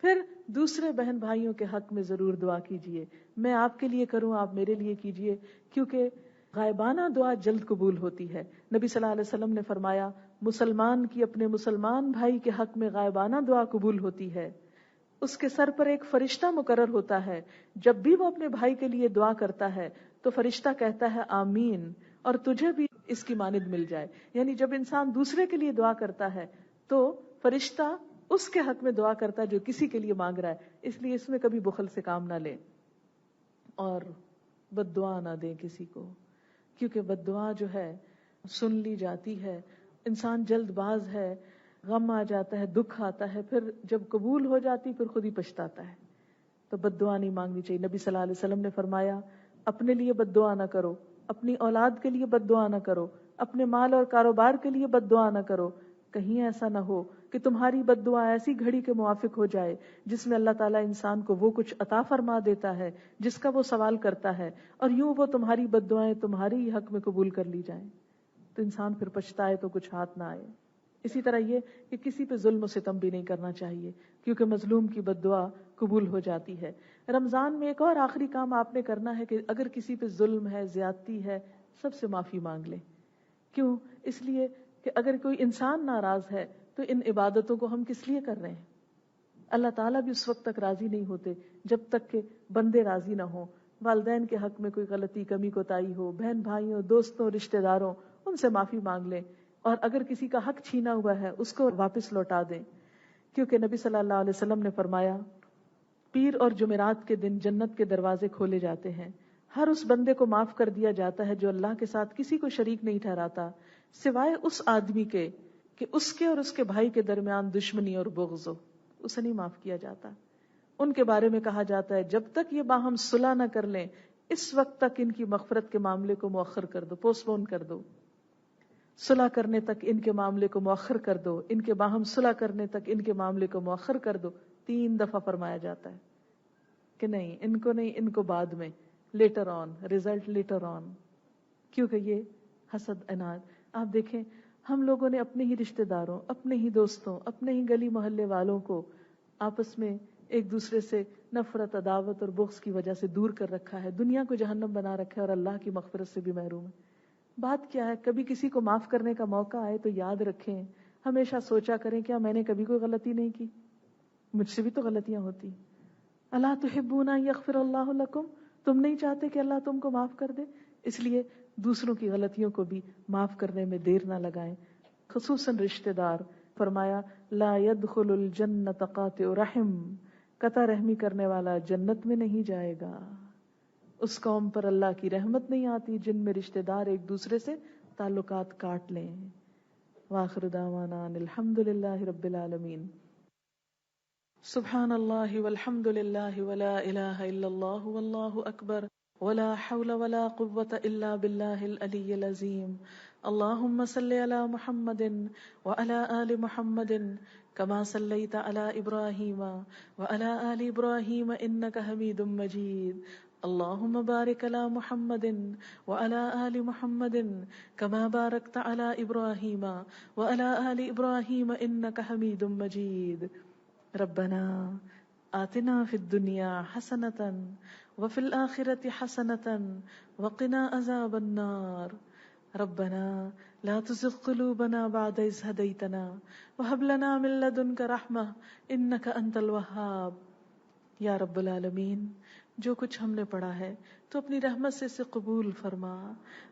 [SPEAKER 1] پھر دوسرے بہن بھائیوں کے حق میں ضرور دعا کیجئے. میں آپ کے لیے کروں، آپ میرے لیے کیجئے، کیونکہ غائبانہ دعا جلد قبول ہوتی ہے. نبی صلی اللہ علیہ وسلم نے فرمایا مسلمان کی اپنے مسلمان بھائی کے حق میں غائبانہ دعا قبول ہوتی ہے. اس کے سر پر ایک فرشتہ مقرر ہوتا ہے، جب بھی وہ اپنے بھائی کے لیے دعا کرتا ہے تو فرشتہ کہتا ہے آمین، اور تجھے بھی اس کی مانند مل جائے. یعنی جب انسان دوسرے کے لیے دعا کرتا ہے تو فرشتہ اس کے حق میں دعا کرتا ہے جو کسی کے لیے مانگ رہا ہے. اس لیے اس میں کبھی بخل سے کام نہ لیں اور بد دعا نہ دیں کسی کو، کیونکہ بد دعا جو ہے سن لی جاتی ہے. انسان جلد باز ہے، غم آ جاتا ہے، دکھ آتا ہے، پھر جب قبول ہو جاتی پھر خود ہی پچھتاتا ہے. تو بد دعا نہیں مانگنی چاہیے. نبی صلی اللہ علیہ وسلم نے فرمایا اپنے لیے بد دعا نہ کرو، اپنی اولاد کے لیے بد دعا نہ کرو، اپنے مال اور کاروبار کے لیے بد دعا نہ کرو. کہیں ایسا نہ ہو کہ تمہاری بد دعا ایسی گھڑی کے موافق ہو جائے جس میں اللہ تعالیٰ انسان کو وہ کچھ عطا فرما دیتا ہے جس کا وہ سوال کرتا ہے، اور یوں وہ تمہاری بد دعائیں تمہاری ہی حق میں قبول کر لی جائیں تو انسان پھر پچھتائے تو کچھ ہاتھ نہ آئے. اسی طرح یہ کہ کسی پہ ظلم و ستم بھی نہیں کرنا چاہیے، کیونکہ مظلوم کی بد دعا قبول ہو جاتی ہے. رمضان میں ایک اور آخری کام آپ نے کرنا ہے کہ اگر کسی پہ ظلم ہے، زیادتی ہے، سب سے معافی مانگ لیں. کیوں؟ اس لیے کہ اگر کوئی انسان ناراض ہے تو ان عبادتوں کو ہم کس لیے کر رہے ہیں؟ اللہ تعالیٰ بھی اس وقت تک راضی نہیں ہوتے جب تک کہ بندے راضی نہ ہوں. والدین کے حق میں کوئی غلطی، کمی کوتاہی ہو، بہن بھائیوں، دوستوں، رشتہ داروں، ان سے معافی مانگ لیں. اور اگر کسی کا حق چھینا ہوا ہے اس کو واپس لوٹا دیں، کیونکہ نبی صلی اللہ علیہ وسلم نے فرمایا پیر اور جمعرات کے دن جنت کے دروازے کھولے جاتے ہیں. ہر اس بندے کو معاف کر دیا جاتا ہے جو اللہ کے ساتھ کسی کو شریک نہیں ٹھہراتا سوائے اس آدمی کے کہ اس کے اور اس کے بھائی کے درمیان دشمنی اور بغض ہو، اسے نہیں معاف کیا جاتا. ان کے بارے میں کہا جاتا ہے جب تک یہ باہم صلح نہ کر لیں اس وقت تک ان کی مغفرت کے معاملے کو مؤخر کر دو، پوسٹ پون کر دو. صلح کرنے تک ان کے معاملے کو مؤخر کر دو، ان کے باہم صلح کرنے تک ان کے معاملے کو مؤخر کر دو. 3 دفعہ فرمایا جاتا ہے کہ نہیں، ان کو نہیں، ان کو بعد میں، later on, result later on. کیونکہ یہ حسد، عناد. آپ دیکھیں ہم لوگوں نے اپنے ہی رشتہ داروں، اپنے ہی دوستوں، اپنے ہی گلی محلے والوں کو آپس میں ایک دوسرے سے نفرت، عداوت اور بغض کی وجہ سے دور کر رکھا ہے، دنیا کو جہنم بنا رکھا ہے اور اللہ کی مغفرت سے بھی محروم ہے. بات کیا ہے؟ کبھی کسی کو معاف کرنے کا موقع آئے تو یاد رکھیں، ہمیشہ سوچا کریں کیا میں نے کبھی کوئی غلطی نہیں کی؟ مجھ سے بھی تو غلطیاں ہوتی. الا تحبون ان یغفر اللہ لکم، تم نہیں چاہتے کہ اللہ تم کو معاف کر دے؟ اس لیے دوسروں کی غلطیوں کو بھی معاف کرنے میں دیر نہ لگائیں، خصوصاً رشتہ دار. فرمایا لا يدخل الجنت قاطع رحم، قطع رحمی کرنے والا جنت میں نہیں جائے گا. اس قوم پر اللہ کی رحمت نہیں آتی جن میں رشتہ دار ایک دوسرے سے تعلقات کاٹ لیں. وآخر دعوانا ان الحمد للہ رب العالمین. سبحان اللہ والحمد للہ ولا الہ الا اللہ واللہ اکبر ولا حول ولا قوة الا باللہ العلی العظیم. اللہم صلی علی محمد وعلی آل محمد کما صلیت علی ابراہیم وعلی آل ابراہیم انک حمید مجید. اللہم بارک علی محمد وعلی آل محمد کما بارکت علی ابراہیم وعلی آل ابراہیم انک حمید مجید. ربنا آتنا فی الدنیا حسنة وفی الآخرة حسنة وقنا عذاب النار. ربنا لا تزغ قلوبنا بعد إذ هديتنا وهب لنا من لدنك رحمة إنك أنت الوهاب. یا رب العالمین، جو کچھ ہم نے پڑھا ہے تو اپنی رحمت سے اسے قبول فرما.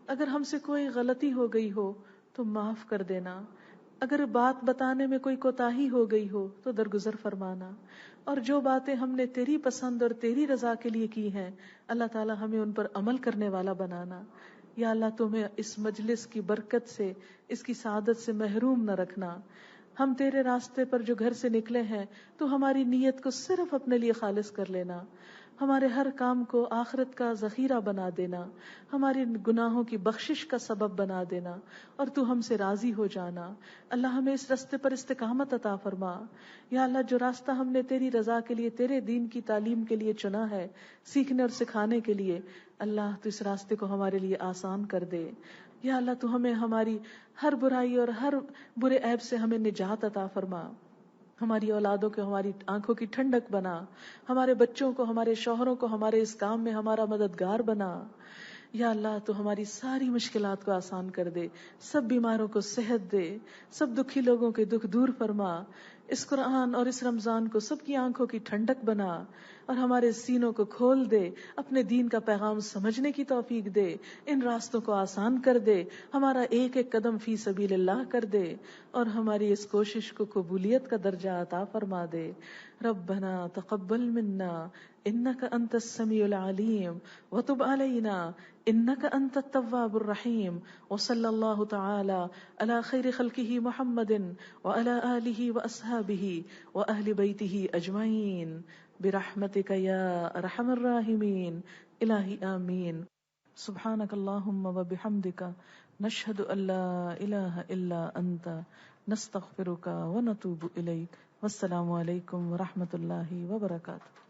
[SPEAKER 1] اگر ہم سے کوئی غلطی ہو گئی ہو تو معاف کر دینا، اگر بات بتانے میں کوئی کوتاہی ہو گئی ہو تو درگزر فرمانا، اور جو باتیں ہم نے تیری پسند اور تیری رضا کے لیے کی ہیں اللہ تعالی ہمیں ان پر عمل کرنے والا بنانا. یا اللہ تمہیں اس مجلس کی برکت سے، اس کی سعادت سے محروم نہ رکھنا. ہم تیرے راستے پر جو گھر سے نکلے ہیں تو ہماری نیت کو صرف اپنے لیے خالص کر لینا، ہمارے ہر کام کو آخرت کا ذخیرہ بنا دینا، ہماری گناہوں کی بخشش کا سبب بنا دینا، اور تو ہم سے راضی ہو جانا. اللہ ہمیں اس راستے پر استقامت عطا فرما. یا اللہ جو راستہ ہم نے تیری رضا کے لیے، تیرے دین کی تعلیم کے لیے چنا ہے، سیکھنے اور سکھانے کے لیے، اللہ تو اس راستے کو ہمارے لیے آسان کر دے. یا اللہ تو ہمیں ہماری ہر برائی اور ہر برے عیب سے ہمیں نجات عطا فرما. ہماری اولادوں کو ہماری آنکھوں کی ٹھنڈک بنا، ہمارے بچوں کو، ہمارے شوہروں کو ہمارے اس کام میں ہمارا مددگار بنا. یا اللہ تو ہماری ساری مشکلات کو آسان کر دے، سب بیماروں کو صحت دے، سب دکھی لوگوں کے دکھ دور فرما. اس قرآن اور اس رمضان کو سب کی آنکھوں کی ٹھنڈک بنا اور ہمارے سینوں کو کھول دے، اپنے دین کا پیغام سمجھنے کی توفیق دے، ان راستوں کو آسان کر دے، ہمارا ایک ایک قدم فی سبیل اللہ کر دے، اور ہماری اس کوشش کو قبولیت کا درجہ عطا فرما دے. ربنا تقبل منا انک انت السمیع العلیم وتب علینا انک انت التواب الرحیم. وصلی اللہ تعالی علی خیر خلقہ محمد وعلی آلہ واصحابہ واہل بیتہ اجمعین برحمتک یا ارحم الراحمین. الہی آمین. سبحانک اللہم وبحمدک نشہد ان لا الہ الا انت نستغفرک ونتوب الیک. والسلام علیکم ورحمۃ اللہ وبرکاتہ.